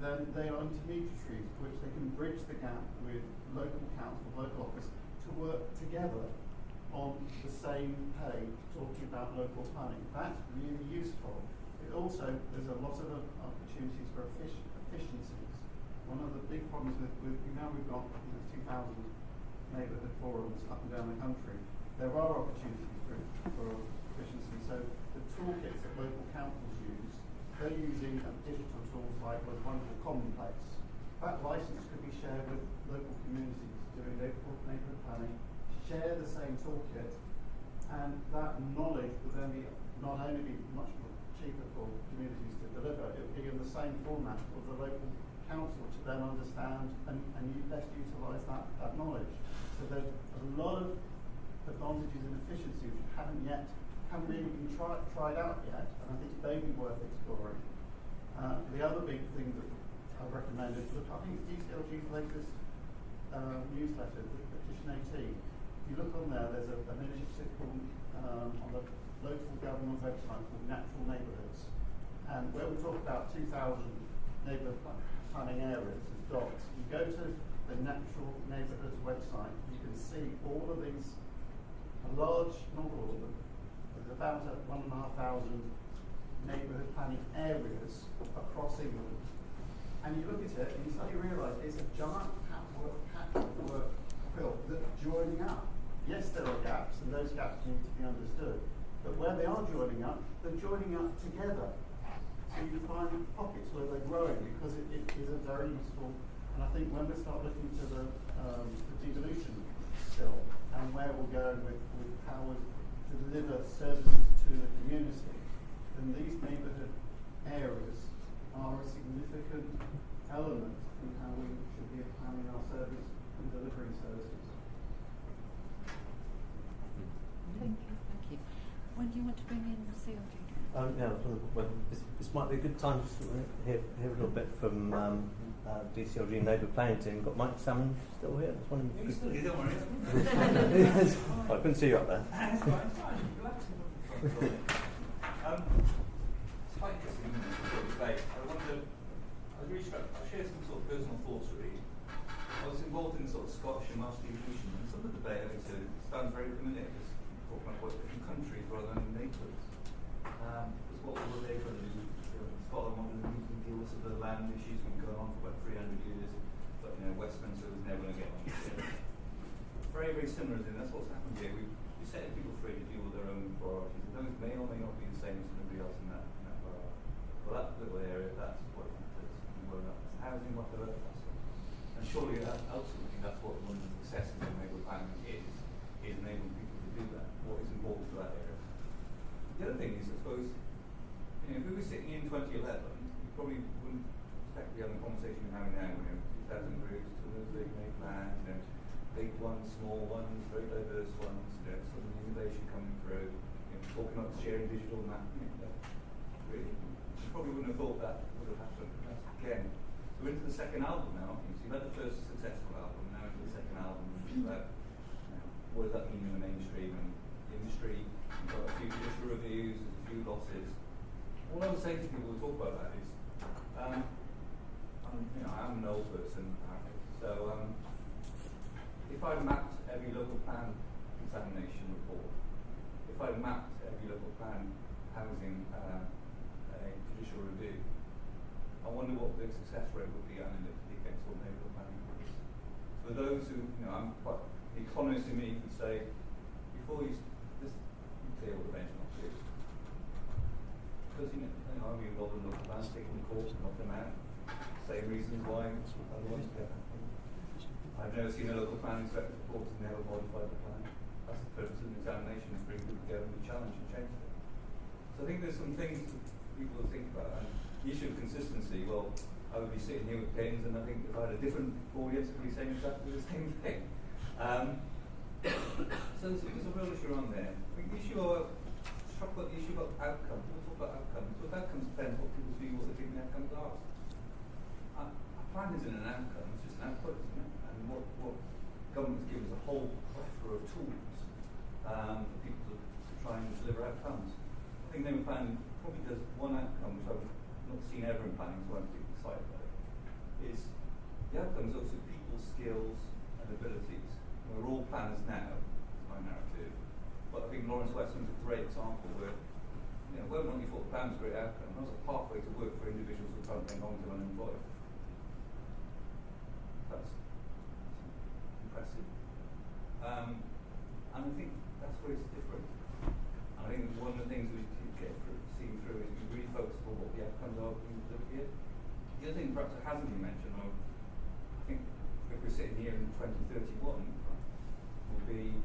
G: then they are intermediaries which they can bridge the gap with local council, local office, to work together on the same page, talking about local planning. That's really useful. It also, there's a lot of opportunities for efficiencies. One of the big problems with now we've got 2,000 neighbourhood forums up and down the country. There are opportunities for efficiency. So the toolkits that local councils use, they're using digital tools like what's one called Commonplace. That license could be shared with local communities doing neighbourhood planning, share the same toolkit, and that knowledge would then not only be much more cheaper for communities to deliver, it would be in the same format of the local council to then understand and best utilise that knowledge. So there's a lot of advantages and efficiencies which haven't really been tried out yet, and I think they'd be worth exploring. The other big thing that I recommend is, look, I think it's DCLG's latest newsletter, Petition 18. If you look on there, there's an initiative called, on the local government website called Natural Neighbourhoods, and where we talk about 2,000 neighbourhood planning areas as dots, you go to the Natural Neighbourhoods website, you can see all of these, a large, not all of them, there's about 1,500 neighbourhood planning areas across England. And you look at it and you suddenly realise it's a giant patchwork quilt that's joining up. Yes, there are gaps, and those gaps need to be understood. But where they are joining up, they're joining up together. So you find pockets where they're growing because it is a very useful. And I think when we start looking to the devolution still and where we'll go with how we deliver services to the community, then these neighbourhood areas are a significant element in how we should be planning our service and delivering services.
A: Thank you. When do you want to bring in CLG?
H: This might be a good time to hear a little bit from DCLG Neighbour Planning Team. Got Mike Salmon still here?
I: Don't worry.
H: I couldn't see you up there.
I: It's fine. It's quite interesting debate. I was really struck. I'll share some sort of personal thoughts really. I was involved in the sort of Scottish and Welsh devolution, and some of the debate sounds very familiar, because talking about quite different countries rather than neighbourhoods. Because what were they going to do? Scotland wanted to deal with the land issues been going on for about 300 years, but Westminster was never going to get on. Very, very similar, and that's what's happened here. We're setting people free to deal with their own priorities, and those may or may not be the same as somebody else in that borough. Well, that little area, that's what matters. Whether that's housing, whatever, that's stuff. And surely, ultimately, that's what one of the successes of neighbourhood planning is enabling people to do that. What is important for that area? The other thing is, I suppose, if we were sitting in 2011, we probably wouldn't expect to be having the conversation we're having now. 2,000 groups, 2 big plans, big ones, small ones, very diverse ones, some innovation coming through, talking about sharing digital mapping. Really, you probably wouldn't have thought that would have happened. Again, we're into the second album now. So you've had the first successful album, now into the second album. It's about what does that mean in the mainstream and the industry. You've got a few judicial reviews, there's a few losses. All I would say to people who talk about that is, I'm an old person, so if I mapped every local plan examination report, if I mapped every local plan housing a judicial review, I wonder what the success rate would be analytically against all neighbourhood planning groups. For those who, I'm quite, the economist in me could say, before you just clear what the benchmark is. Because I'll be involved in local plans, taking the course, knock them out. Same reasons why other ones get happening. I've never seen a local plan inspector report and never modified the plan. That's the purpose of an examination, is bring people together and challenge and change it. So I think there's some things that people to think about. And the issue of consistency, well, I would be sitting here with pens, and I think if I had a different audience, I'd be saying exactly the same thing. So there's a real issue around there. I think the issue of, talk about the issue about outcomes. We'll talk about outcomes. With outcomes depends what people's view, what they think the outcomes are. A plan isn't an outcome, it's just an output, isn't it? And what governments give us a whole plethora of tools for people to try and deliver outcomes. I think neighbourhood planning probably does one outcome, which I've not seen ever in planning, so I'm particularly excited about it, is the outcomes also people's skills and abilities. We're all planners now, it's my narrative, but I think Lawrence Westman's a great example where, whether or not you thought the plan was a great outcome, that was a pathway to work for individuals who are currently long-term unemployed. That's impressive. And I think that's where it's different. And I think one of the things we keep seeing through is we really focus on what the outcomes are when we look at it. The other thing perhaps that hasn't been mentioned, I think if we're sitting here in 2031, will be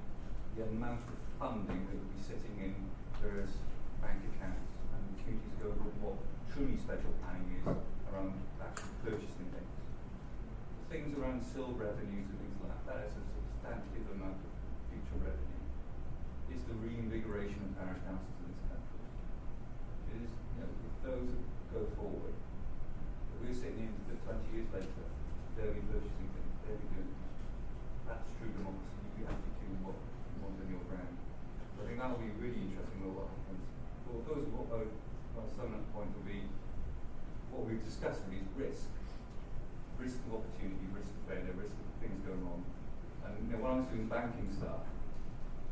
I: the amount of funding that will be sitting in various bank accounts, and communities go over what truly special planning is around actually purchasing things. The things around SIL revenues and things like that is a substantive amount of future revenue. It's the reinvigoration of parish councils in this country. It is, if those go forward, if we're sitting in 20 years later, they'll be purchasing things, they'll be doing things. That's true democracy. You actually do what you want on your ground. So I think that will be really interesting what happens. But what goes what my summing up point will be what we've discussed is risk. Risk of opportunity, risk of failure, risk of things going wrong. And when I was doing banking stuff,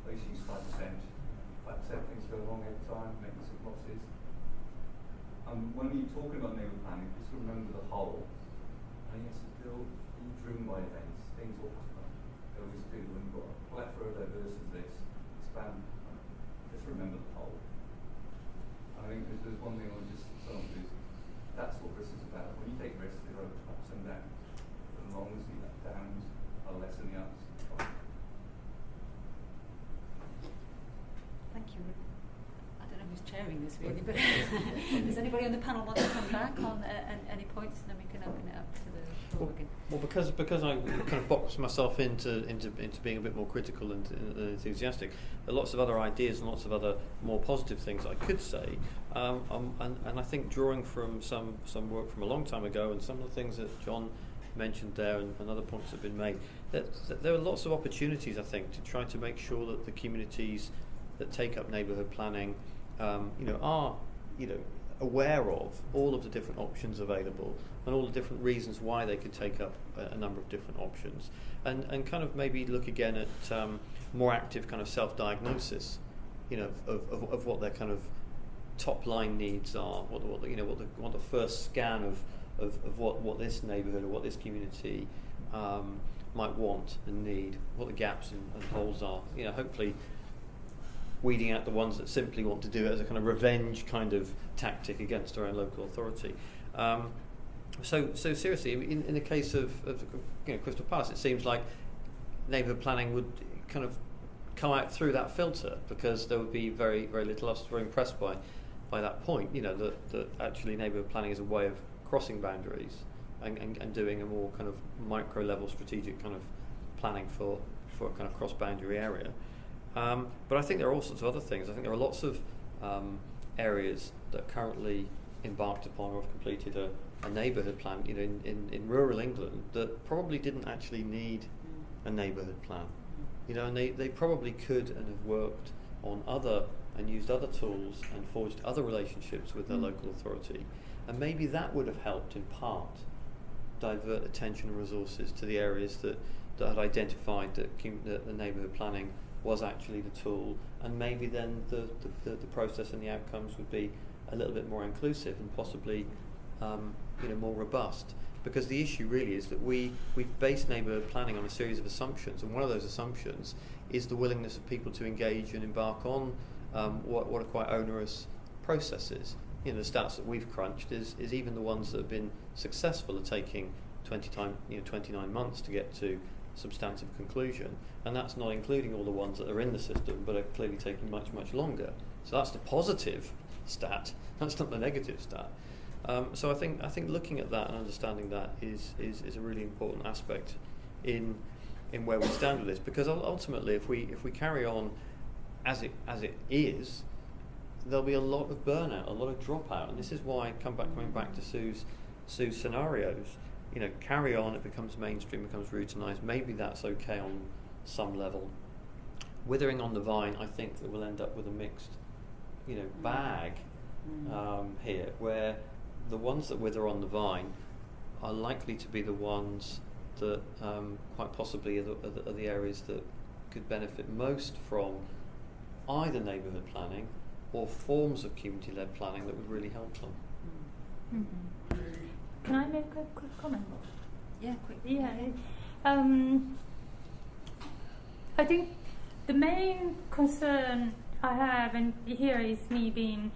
I: I used to use 5%. 5% things go wrong every time, making some losses. When you're talking about neighbourhood planning, just remember the whole. And it's still driven by events. Things will happen. They always do. When you've got a plethora of diverse as this, expand. Just remember the whole. And I think if there's one thing I want to just sum up is that's what risk is about. When you take risks, there are ups and downs. As long as the downs are less than the ups.
A: Thank you. I don't know who's chairing this really, but does anybody on the panel want to come back on any points, and then we can open it up to the floor again?
B: Well, because I kind of boxed myself into being a bit more critical and enthusiastic, there are lots of other ideas and lots of other more positive things I could say, and I think drawing from some work from a long time ago and some of the things that John mentioned there and other points that have been made, that there are lots of opportunities, I think, to try to make sure that the communities that take up neighbourhood planning are aware of all of the different options available and all the different reasons why they could take up a number of different options, and kind of maybe look again at more active kind of self-diagnosis, of what their kind of top line needs are, what the first scan of what this neighbourhood or what this community might want and need, what the gaps and holes are. Hopefully weeding out the ones that simply want to do it as a kind of revenge kind of tactic against our own local authority. So seriously, in the case of Crystal Palace, it seems like neighbourhood planning would kind of come out through that filter, because there would be very, very little. I was very impressed by that point, that actually neighbourhood planning is a way of crossing boundaries and doing a more kind of micro level strategic kind of planning for a kind of cross-boundary area. But I think there are all sorts of other things. I think there are lots of areas that are currently embarked upon or have completed a neighbourhood plan, in rural England, that probably didn't actually need a neighbourhood plan. And they probably could and have worked on other and used other tools and forged other relationships with their local authority. And maybe that would have helped in part divert attention and resources to the areas that had identified that the neighbourhood planning was actually the tool, and maybe then the process and the outcomes would be a little bit more inclusive and possibly more robust. Because the issue really is that we've based neighbourhood planning on a series of assumptions, and one of those assumptions is the willingness of people to engage and embark on what are quite onerous processes. The stats that we've crunched is even the ones that have been successful are taking 29 months to get to substantive conclusion, and that's not including all the ones that are in the system but are clearly taking much, much longer. So that's the positive stat. That's not the negative stat. So I think looking at that and understanding that is a really important aspect in where we stand with this, because ultimately if we carry on as it is, there'll be a lot of burnout, a lot of dropout, and this is why coming back to Sue's scenarios. Carry on, it becomes mainstream, becomes routinized. Maybe that's okay on some level. Withering on the vine, I think that we'll end up with a mixed, bag here, where the ones that wither on the vine are likely to be the ones that quite possibly are the areas that could benefit most from either neighbourhood planning or forms of community-led planning that would really help them.
C: Mm-hmm. Can I make a quick comment?
A: Yeah, quick.
C: Yeah. I think the main concern I have, and here is me being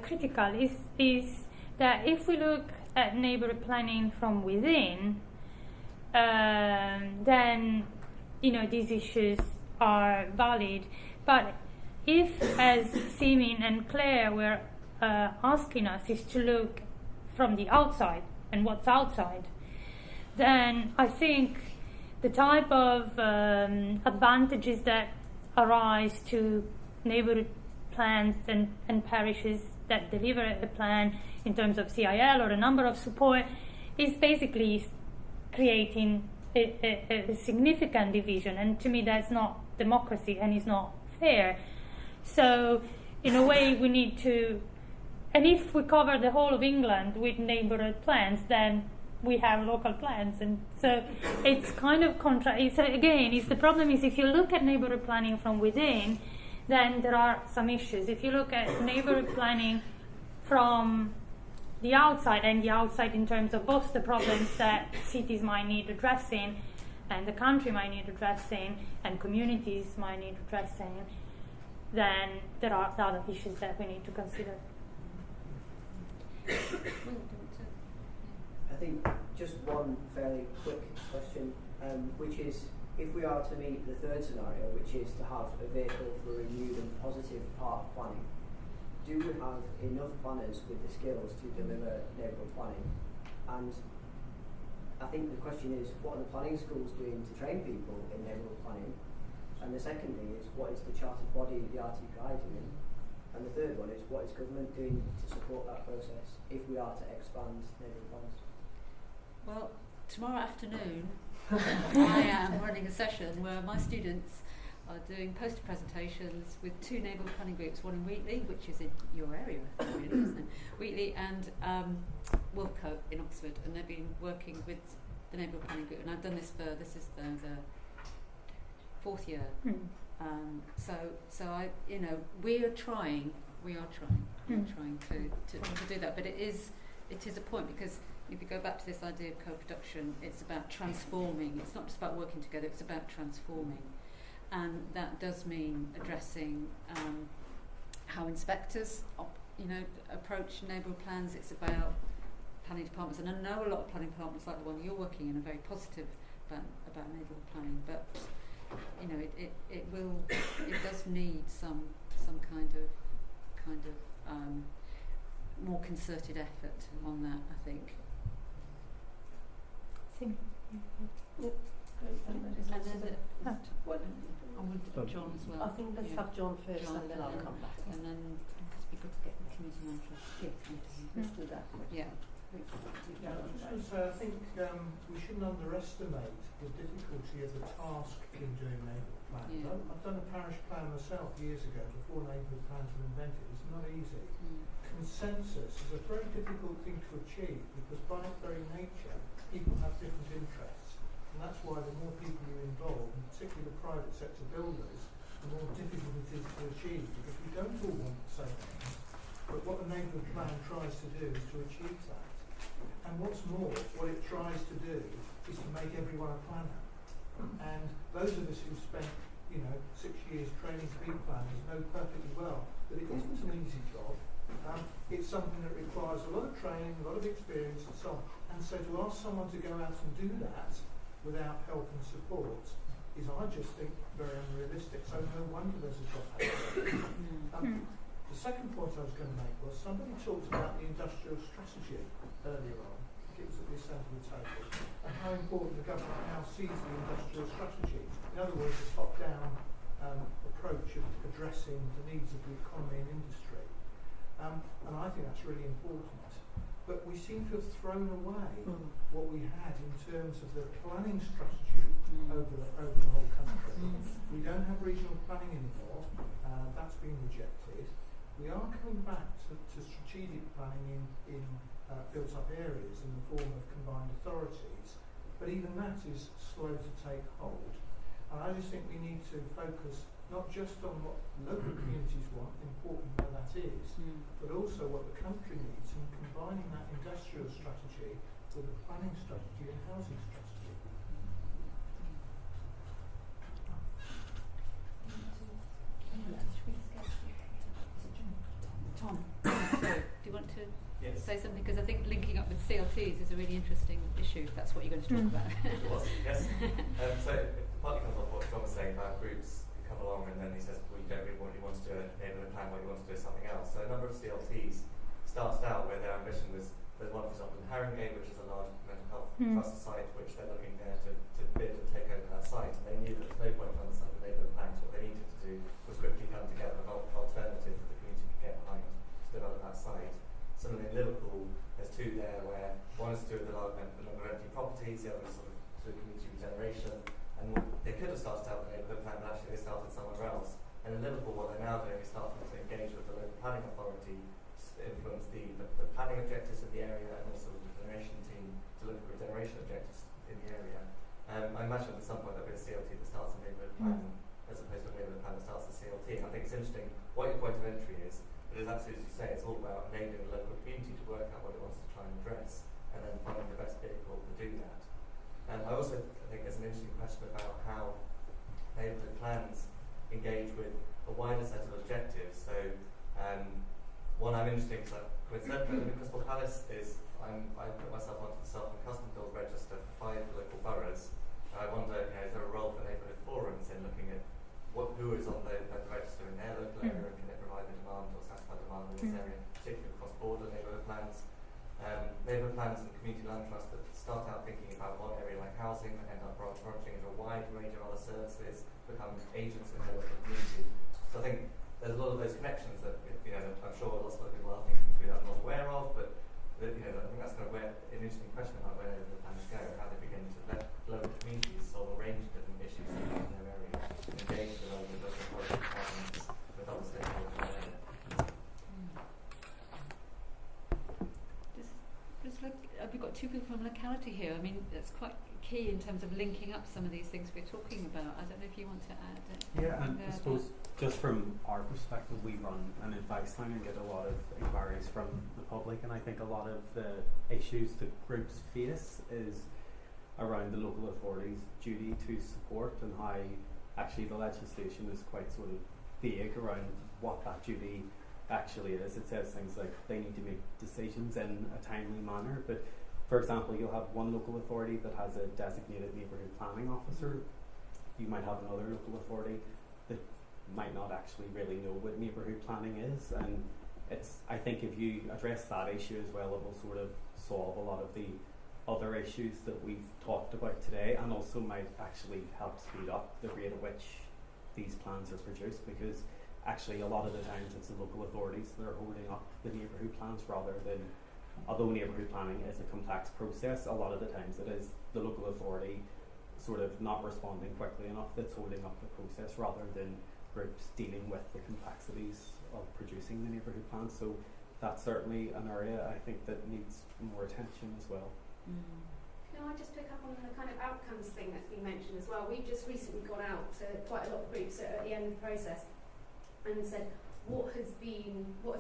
C: critical, is that if we look at neighbourhood planning from within, then these issues are valid. But if, as Simin and Claire were asking us, is to look from the outside and what's outside, then I think the type of advantages that arise to neighbourhood plans and parishes that deliver a plan in terms of CIL or a number of support is basically creating a significant division, and to me that's not democracy and is not fair. So in a way we need to, and if we cover the whole of England with neighbourhood plans, then we have local plans, and so it's kind of the problem is if you look at neighbourhood planning from within, then there are some issues. If you look at neighbourhood planning from the outside, and the outside in terms of both the problems that cities might need addressing and the country might need addressing and communities might need addressing, then there are other issues that we need to consider.
J: I think just one fairly quick question, which is, if we are to meet the third scenario, which is to have a vehicle for renewed and positive part planning, do we have enough planners with the skills to deliver neighbourhood planning? And I think the question is, what are the planning schools doing to train people in neighbourhood planning? And the second thing is, what is the chartered body, the RTPI, doing? And the third one is, what is government doing to support that process if we are to expand neighbourhood plans?
A: Well, tomorrow afternoon I am running a session where my students are doing poster presentations with two neighbourhood planning groups, one in Wheatley, which is in your area, I think, really, isn't it? Wheatley, and Wilco in Oxford, and they've been working with the neighbourhood planning group, and I've done this is the fourth year. So we are trying to do that, but it is a point, because if you go back to this idea of co-production, it's about transforming. It's not just about working together, it's about transforming. And that does mean addressing how inspectors approach neighbourhood plans. It's about planning departments, and I know a lot of planning departments like the one you're working in are very positive about neighbourhood planning, but it does need some kind of more concerted effort on that, I think. I want John as well.
D: I think let's have John first,
A: John,
D: and then I'll come back.
A: And then it's be good to get the community manager.
D: Let's do that.
A: Yeah.
K: Yeah, I was just going to say, I think we shouldn't underestimate the difficulty of the task in doing neighbourhood plans.
A: Yeah.
K: I've done a parish plan myself years ago, before neighbourhood plans were invented. It's not easy. Consensus is a very difficult thing to achieve, because by its very nature, people have different interests. And that's why the more people you involve, and particularly the private sector builders, the more difficult it is to achieve, because we don't all want the same things. But what the neighbourhood plan tries to do is to achieve that. And what's more, what it tries to do is to make everyone a planner. And those of us who've spent 6 years training to be planners know perfectly well that it isn't an easy job. It's something that requires a lot of training, a lot of experience and so on. And so to ask someone to go out and do that without help and support is, I just think, very unrealistic. So no wonder there's a job. The The second point I was going to make was somebody talked about the industrial strategy earlier on. I think it was at this end of the table, and how important the government now sees the industrial strategy. In other words, a top-down approach of addressing the needs of the economy and industry. And I think that's really important. But we seem to have thrown away what we had in terms of the planning strategy over the whole country. We don't have regional planning anymore. That's been rejected. We are coming back to strategic planning in built-up areas in the form of combined authorities, but even that is slow to take hold. And I just think we need to focus not just on what local communities want, important where that is, but also what the country needs, and combining that industrial strategy with a planning strategy and housing strategy.
A: Tom, do you want to say something? Because I think linking up with CLTs is a really interesting issue, if that's what you're going to talk about.
L: It was, yes. So it partly comes off what John was saying about groups who come along and then he says, well, you don't really want to do a neighbourhood plan, what you want to do is something else. So a number of CLTs started out where their ambition was, there's one for example in Haringey, which is a large mental health trust site, which they're looking there to bid and take over that site. And they knew that there's no point in understanding the neighbourhood plans. What they needed to do was quickly come together an alternative that the community could get behind to develop that site. Similarly in Liverpool, there's two there where one is to do with the number of empty properties, the other is sort of to do with community regeneration. And they could have started out the neighbourhood plan, but actually they started somewhere else. And in Liverpool, what they're now doing is starting to engage with the local planning authority to influence the planning objectives of the area and also the regeneration team to look at regeneration objectives in the area. I imagine at some point there'll be a CLT that starts a neighbourhood plan as opposed to a neighbourhood plan that starts a CLT. And I think it's interesting what your point of entry is. It is absolutely, as you say, it's all about enabling the local community to work out what it wants to try and address and then finding the best vehicle to do that. And I also think there's an interesting question about how neighbourhood plans engage with a wider set of objectives. So one I'm interested in, because coincidentally in Crystal Palace is, I put myself onto the Self and Custom Build register for 5 local boroughs. And I wonder, is there a role for neighbourhood forums in looking at who is on the register in their local area and can it provide the demand or satisfy demand in this area, particularly cross-border neighbourhood plans. Neighbourhood plans and community land trusts that start out thinking about one area like housing and end up branching into a wide range of other services, become agents in their local community. So I think there's a lot of those connections that I'm sure lots of other people are thinking through that and not aware of, but I think that's kind of where an interesting question about where neighbourhood plans go, how they begin to let local communities solve a range of different issues in their area, engage with local authority departments, with other stakeholders in their area.
A: We've got 2 people from locality here. I mean, that's quite key in terms of linking up some of these things we're talking about. I don't know if you want to add anything.
M: Yeah, and I suppose just from our perspective, we run an advice line and get a lot of inquiries from the public, and I think a lot of the issues that groups face is around the local authorities' duty to support and how actually the legislation is quite sort of vague around what that duty actually is. It says things like they need to make decisions in a timely manner, but for example, you'll have one local authority that has a designated neighbourhood planning officer. You might have another local authority that might not actually really know what neighbourhood planning is, and I think if you address that issue as well, it will sort of solve a lot of the other issues that we've talked about today, and also might actually help speed up the rate at which these plans are produced, because actually a lot of the times it's the local authorities that are holding up the neighbourhood plans rather than, although neighbourhood planning is a complex process, a lot of the times it is the local authority sort of not responding quickly enough that's holding up the process rather than groups dealing with the complexities of producing the neighbourhood plans. So that's certainly an area I think that needs more attention as well.
N: Can I just pick up on the kind of outcomes thing that's been mentioned as well? We've just recently gone out to quite a lot of groups at the end of the process and said what has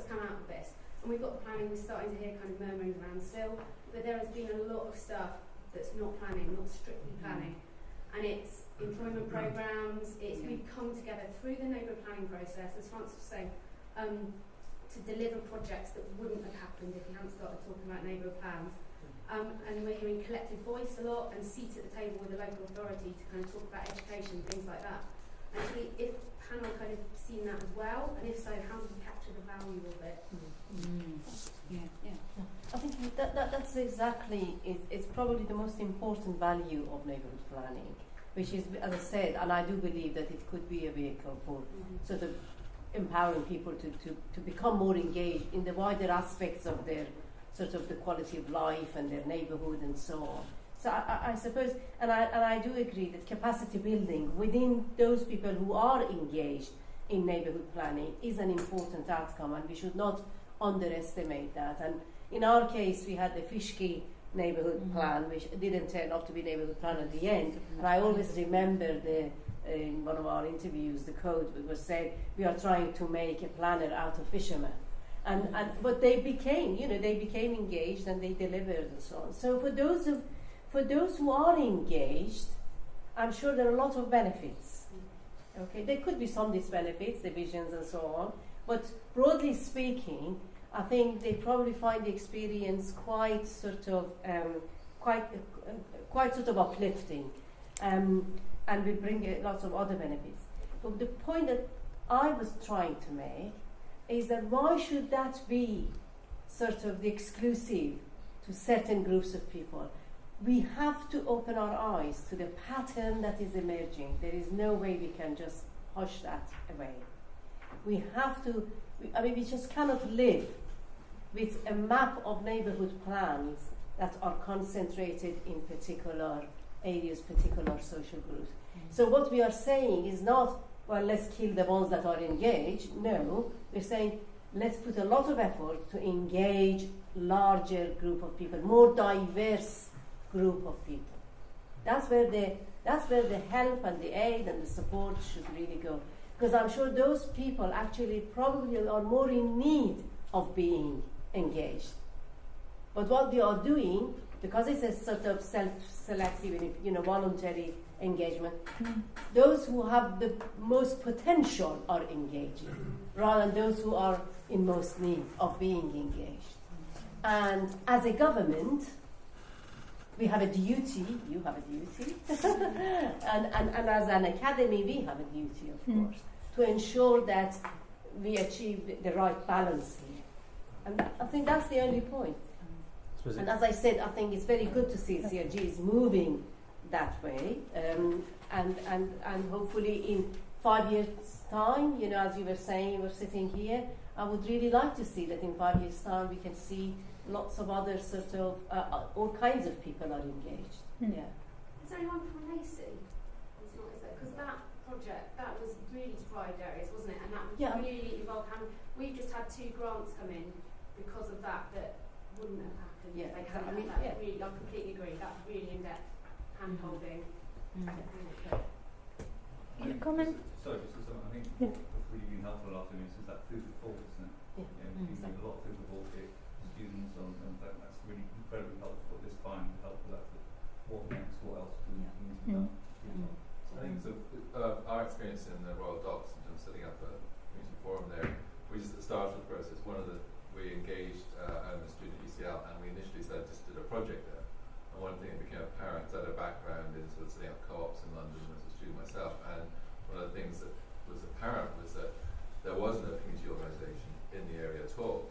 N: come out of this. And we've got the planning, we're starting to hear kind of murmurings around still, but there has been a lot of stuff that's not planning, not strictly planning. And it's employment programs, we've come together through the neighbourhood planning process, as Francis was saying, to deliver projects that wouldn't have happened if we hadn't started talking about neighbourhood plans. And we're hearing collective voice a lot and seat at the table with the local authority to kind of talk about education, things like that. Actually, if panel kind of seen that as well, and if so, how do we capture the value of it.
D: I think that's exactly is probably the most important value of neighbourhood planning, which is, as I said, and I do believe that it could be a vehicle for sort of empowering people to become more engaged in the wider aspects of their sort of the quality of life and their neighbourhood and so on. So I suppose, and I do agree that capacity building within those people who are engaged in neighbourhood planning is an important outcome, and we should not underestimate that. And in our case, we had the Fishki neighbourhood plan, which didn't turn out to be neighbourhood plan at the end. And I always remember in one of our interviews, the quote was said, "We are trying to make a planner out of fishermen." But they became engaged and they delivered and so on. So for those who are engaged, I'm sure there are a lot of benefits. Okay, there could be some disbenefits, divisions and so on, but broadly speaking, I think they probably find the experience quite sort of uplifting, and will bring lots of other benefits. But the point that I was trying to make is that why should that be sort of the exclusive to certain groups of people? We have to open our eyes to the pattern that is emerging. There is no way we can just hush that away. We have to, we just cannot live with a map of neighbourhood plans that are concentrated in particular areas, particular social groups. So what we are saying is not, well, let's kill the ones that are engaged. No, we're saying let's put a lot of effort to engage larger group of people, more diverse group of people. That's where the help and the aid and the support should really go. Because I'm sure those people actually probably are more in need of being engaged. But what we are doing, because it's a sort of self-selective, voluntary engagement, those who have the most potential are engaging, rather than those who are in most need of being engaged. And as a government, we have a duty, you have a duty, and as an academy, we have a duty, of course, to ensure that we achieve the right balance here. And I think that's the only point. And as I said, I think it's very good to see CRG is moving that way, and hopefully in 5 years' time, as you were saying, we're sitting here, I would really like to see that in 5 years' time we can see lots of other sort of, all kinds of people are engaged. Yeah.
N: Is there anyone from Lacey? Because that project, that was really deprived areas, wasn't it? And that was really involved. We've just had 2 grants come in because of that wouldn't have happened.
D: Yeah,
N: they hadn't
D: exactly.
N: had that. Really, I completely agree. That's really in-depth hand-holding.
C: Your comment?
I: Sorry, just something. I think what's really been helpful a lot of is that food for thought, isn't it? You give a lot of food for thought to students, and that's really incredibly helpful at this time to help with that. What next? What else do we need to be done?
O: I think so. Our experience in the Royal Docks in terms of setting up a community forum there, we just at the start of the process, we engaged out of the student ECL, and we initially said just did a project there. And one thing that became apparent, I had a background in sort of setting up co-ops in London as a student myself, and one of the things that was apparent was that there wasn't a community organisation in the area at all.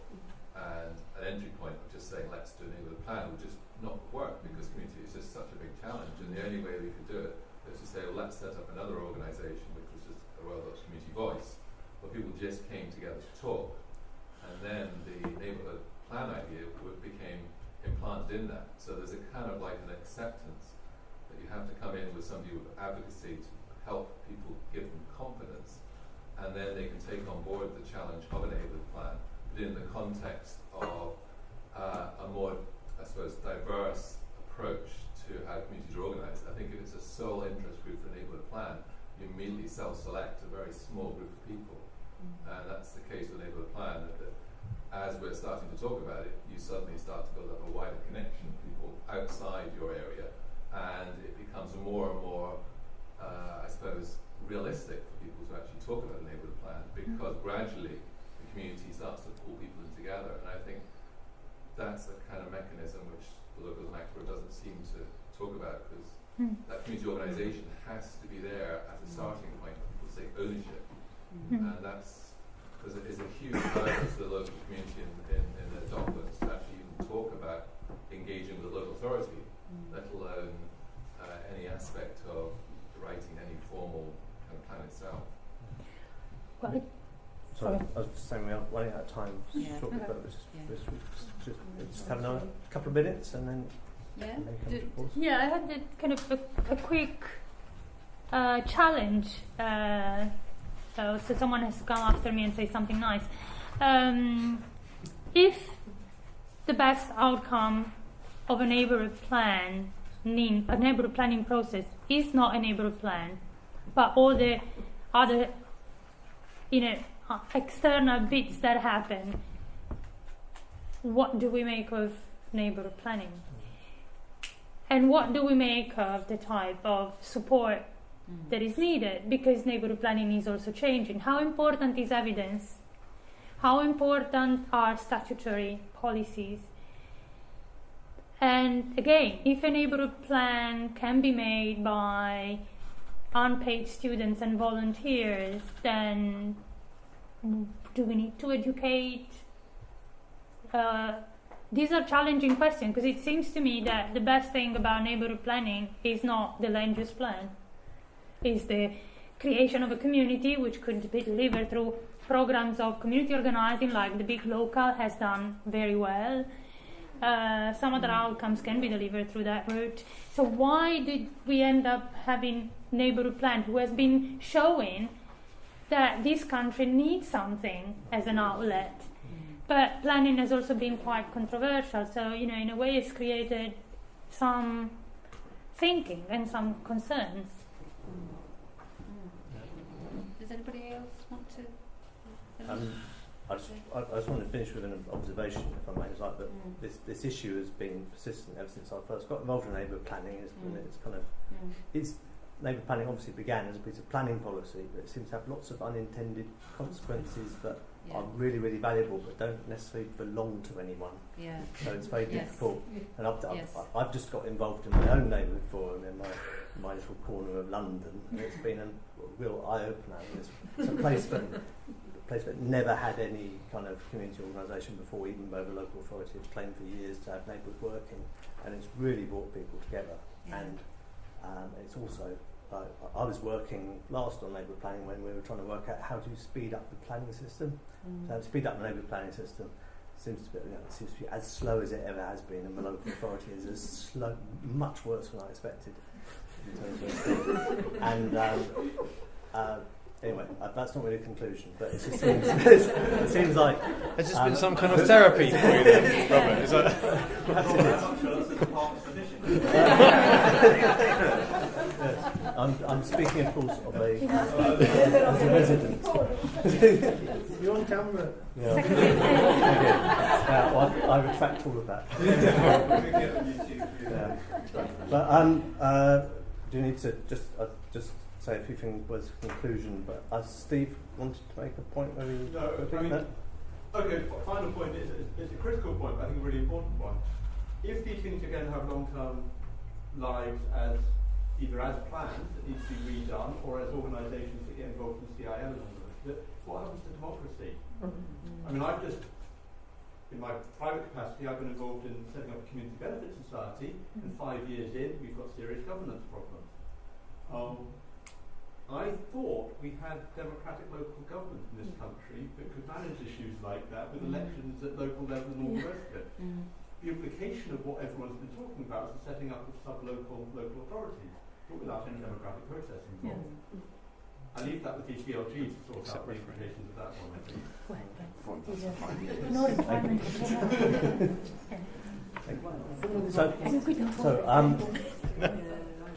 O: And an entry point of just saying let's do a neighbourhood plan would just not work, because community is just such a big challenge, and the only way we could do it was to say, well, let's set up another organisation, which was just a Royal Dutch Community Voice, where people just came together to talk. And then the neighbourhood plan idea became implanted in that. So there's a kind of like an acceptance that you have to come in with somebody with advocacy to help people, give them confidence, and then they can take on board the challenge of a neighbourhood plan, but in the context of a more, I suppose, diverse approach to how communities are organised. I think if it's a sole interest group for a neighbourhood plan, you immediately self-select a very small group of people. And that's the case with neighbourhood plan, that as we're starting to talk about it, you suddenly start to build up a wider connection with people outside your area, and it becomes more and more, I suppose, realistic for people to actually talk about a neighbourhood plan, because gradually the community starts to pull people in together. And I think that's the kind of mechanism which the local macro doesn't seem to talk about, because that community organisation has to be there as a starting point. People say ownership. And that's because it is a huge burden to the local community in their documents to actually even talk about engaging with the local authority, let alone any aspect of writing any formal kind of plan itself.
C: Well,
H: sorry, I was just saying we are running out of time shortly,
A: Okay.
H: but we'll just have another couple of minutes and then come to pause.
C: Yeah, I had kind of a quick challenge. So someone has to come after me and say something nice. If the best outcome of a neighbourhood plan, a neighbourhood planning process, is not a neighbourhood plan, but all the other, external bits that happen, what do we make of neighbourhood planning? And what do we make of the type of support that is needed? Because neighbourhood planning is also changing. How important is evidence? How important are statutory policies? And again, if a neighbourhood plan can be made by unpaid students and volunteers, then do we need to educate? These are challenging questions, because it seems to me that the best thing about neighbourhood planning is not the land use plan. Is the creation of a community, which could be delivered through programs of community organising, like the Big Local has done very well. Some other outcomes can be delivered through that route. So why did we end up having neighbourhood plan, who has been showing that this country needs something as an outlet? But planning has also been quite controversial, so in a way it's created some thinking and some concerns.
A: Does anybody else want to?
H: I just want to finish with an observation, if I may. It's like that this issue has been persistent ever since I first got involved in neighbourhood planning. Neighbourhood planning obviously began as a piece of planning policy, but it seems to have lots of unintended consequences that are really, really valuable, but don't necessarily belong to anyone.
A: Yeah.
H: So it's very difficult. And I've just got involved in my own neighbourhood forum in my little corner of London, and it's been a real eye opener. It's a place that never had any kind of community organisation before, even though the local authority has claimed for years to have neighbourhood working, and it's really brought people together. And it's also, I was working last on neighbourhood planning when we were trying to work out how to speed up the planning system. So speed up the neighbourhood planning system seems to be as slow as it ever has been, and the local authority is as slow, much worse than I expected in terms of speed. And anyway, that's not really a conclusion, but it just seems, it seems like...
B: Has this been some kind of therapy for you then, Robert? Is that...
H: Perhaps it is. I'm speaking, of course, of as a resident.
K: You're on camera.
H: I retract all of that. But do you need to just say a few things as a conclusion? But Steve wanted to make a point.
G: Okay, final point is it's a critical point, but I think a really important one. If these things are going to have long-term lives as either as plans that need to be redone or as organisations that get involved in CIL and all this, what happens to democracy? I mean, I've just, in my private capacity, I've been involved in setting up a community benefit society, and 5 years in, we've got serious governance problems. I thought we had democratic local government in this country that could manage issues like that with elections at local level and all the rest of it. The implication of what everyone's been talking about is the setting up of sub-local local authorities, but without any democratic process involved. I leave that with the DLG to sort out the implications of that one, I think.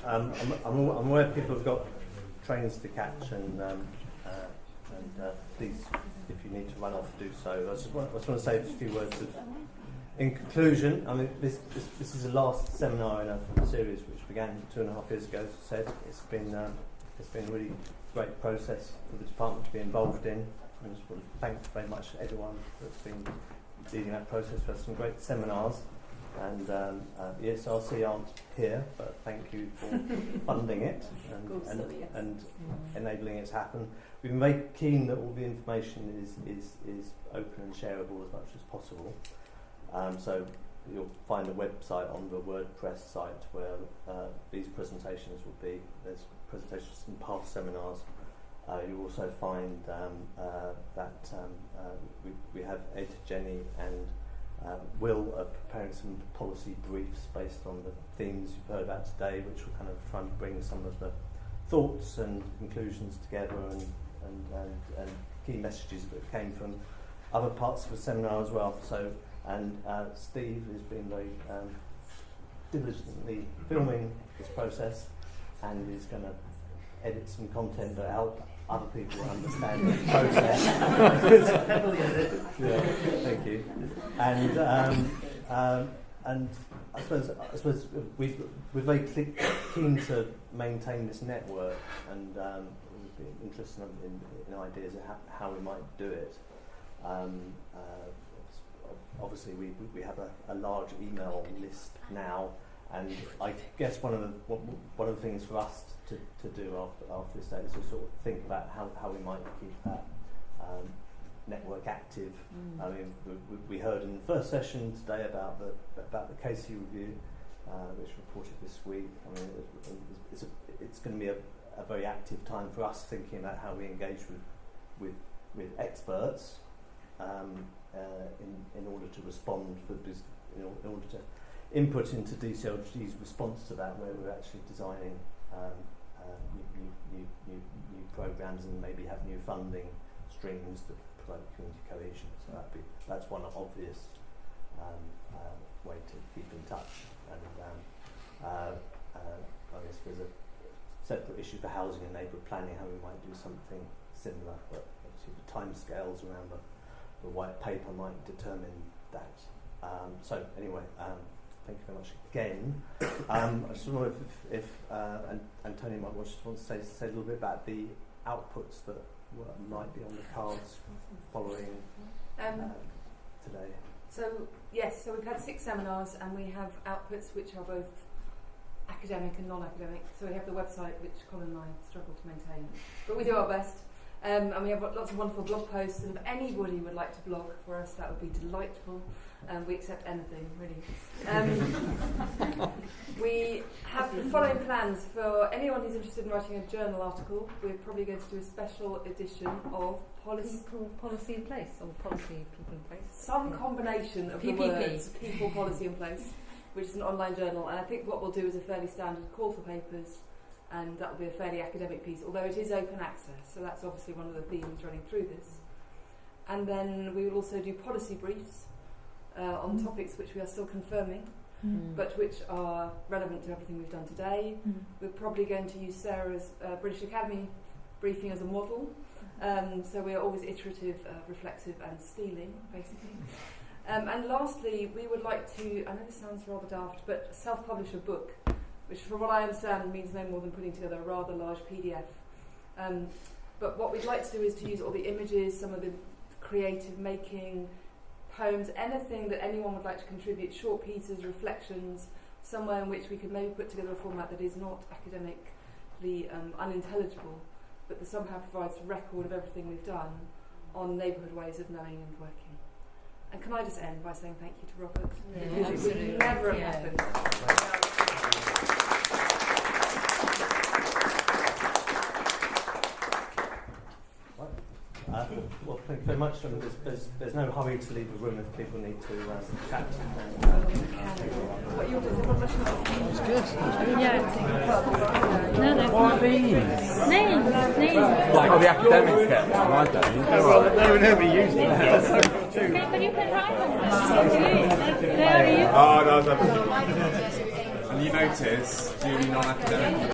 H: I'm aware people have got trains to catch, and please, if you need to run off, do so. I just want to say a few words in conclusion. I mean, this is the last seminar in a series which began 2.5 years ago. As I said, it's been a really great process for the department to be involved in. I just want to thank very much everyone that's been leading that process. We had some great seminars, And the ESRC aren't here, but thank you for funding it and enabling it to happen. We've been very keen that all the information is open and shareable as much as possible. So you'll find a website on the WordPress site where these presentations will be. There's presentations from past seminars. You'll also find that we have Ed, Jenny and Will are preparing some policy briefs based on the themes you've heard about today, which will kind of try and bring some of the thoughts and conclusions together and key messages that came from other parts of the seminar as well. So, and Steve has been very diligently filming this process and is going to edit some content that help other people understand the process. Heavily edited. Yeah, thank you. And I suppose we're very keen to maintain this network, and we'd be interested in ideas of how we might do it. Obviously, we have a large email list now, and I guess one of the things for us to do after this day is to sort of think about how we might keep that network active. I mean, we heard in the first session today about the Casey review, which reported this week. I mean, it's going to be a very active time for us thinking about how we engage with experts in order to respond in order to input into DCLG's response to that, where we're actually designing new programs and maybe have new funding streams to promote community cohesion. So that's one obvious way to keep in touch. And I guess there's a separate issue for housing and neighbourhood planning, how we might do something similar, but obviously the timescales around the white paper might determine that. So anyway, thank you very much again. I just wonder if Antonio might want to say a little bit about the outputs that might be on the cards following today.
P: So yes, so we've had 6 seminars and we have outputs which are both academic and non-academic. So we have the website, which Colin and I struggle to maintain, but we do our best. And we have lots of wonderful blog posts, and if anybody would like to blog for us, that would be delightful. We accept anything, really. We have the following plans for anyone who's interested in writing a journal article. We're probably going to do a special edition of
A: Policy in Place, or Policy People in Place.
P: Some combination of
A: PPP.
P: the words, People, Policy in Place, which is an online journal. And I think what we'll do is a fairly standard call for papers, and that will be a fairly academic piece, although it is open access, so that's obviously one of the themes running through this. And then we will also do policy briefs on topics which we are still confirming, but which are relevant to everything we've done today. We're probably going to use Sarah's British Academy briefing as a model, so we are always iterative, reflexive and stealing, basically. And lastly, we would like to, I know this sounds rather daft, but self-publish a book, which from what I understand means no more than putting together a rather large PDF. But what we'd like to do is to use all the images, some of the creative making, poems, anything that anyone would like to contribute, short pieces, reflections, somewhere in which we could maybe put together a format that is not academically unintelligible, but that somehow provides a record of everything we've done on neighbourhood ways of knowing and working. And can I just end by saying thank you to Robert?
A: Yeah,
P: because it would never have happened.
H: Well, thank you very much. There's no hurry to leave the room if people need to chat.
P: What you're doing,
C: It's good. Yeah. No. What are these? Names.
E: Oh, the academics get them. I don't.
K: They would never use them.
C: Okay, but you can write them. They are used.
E: Oh, no. And you notice, doing non-academic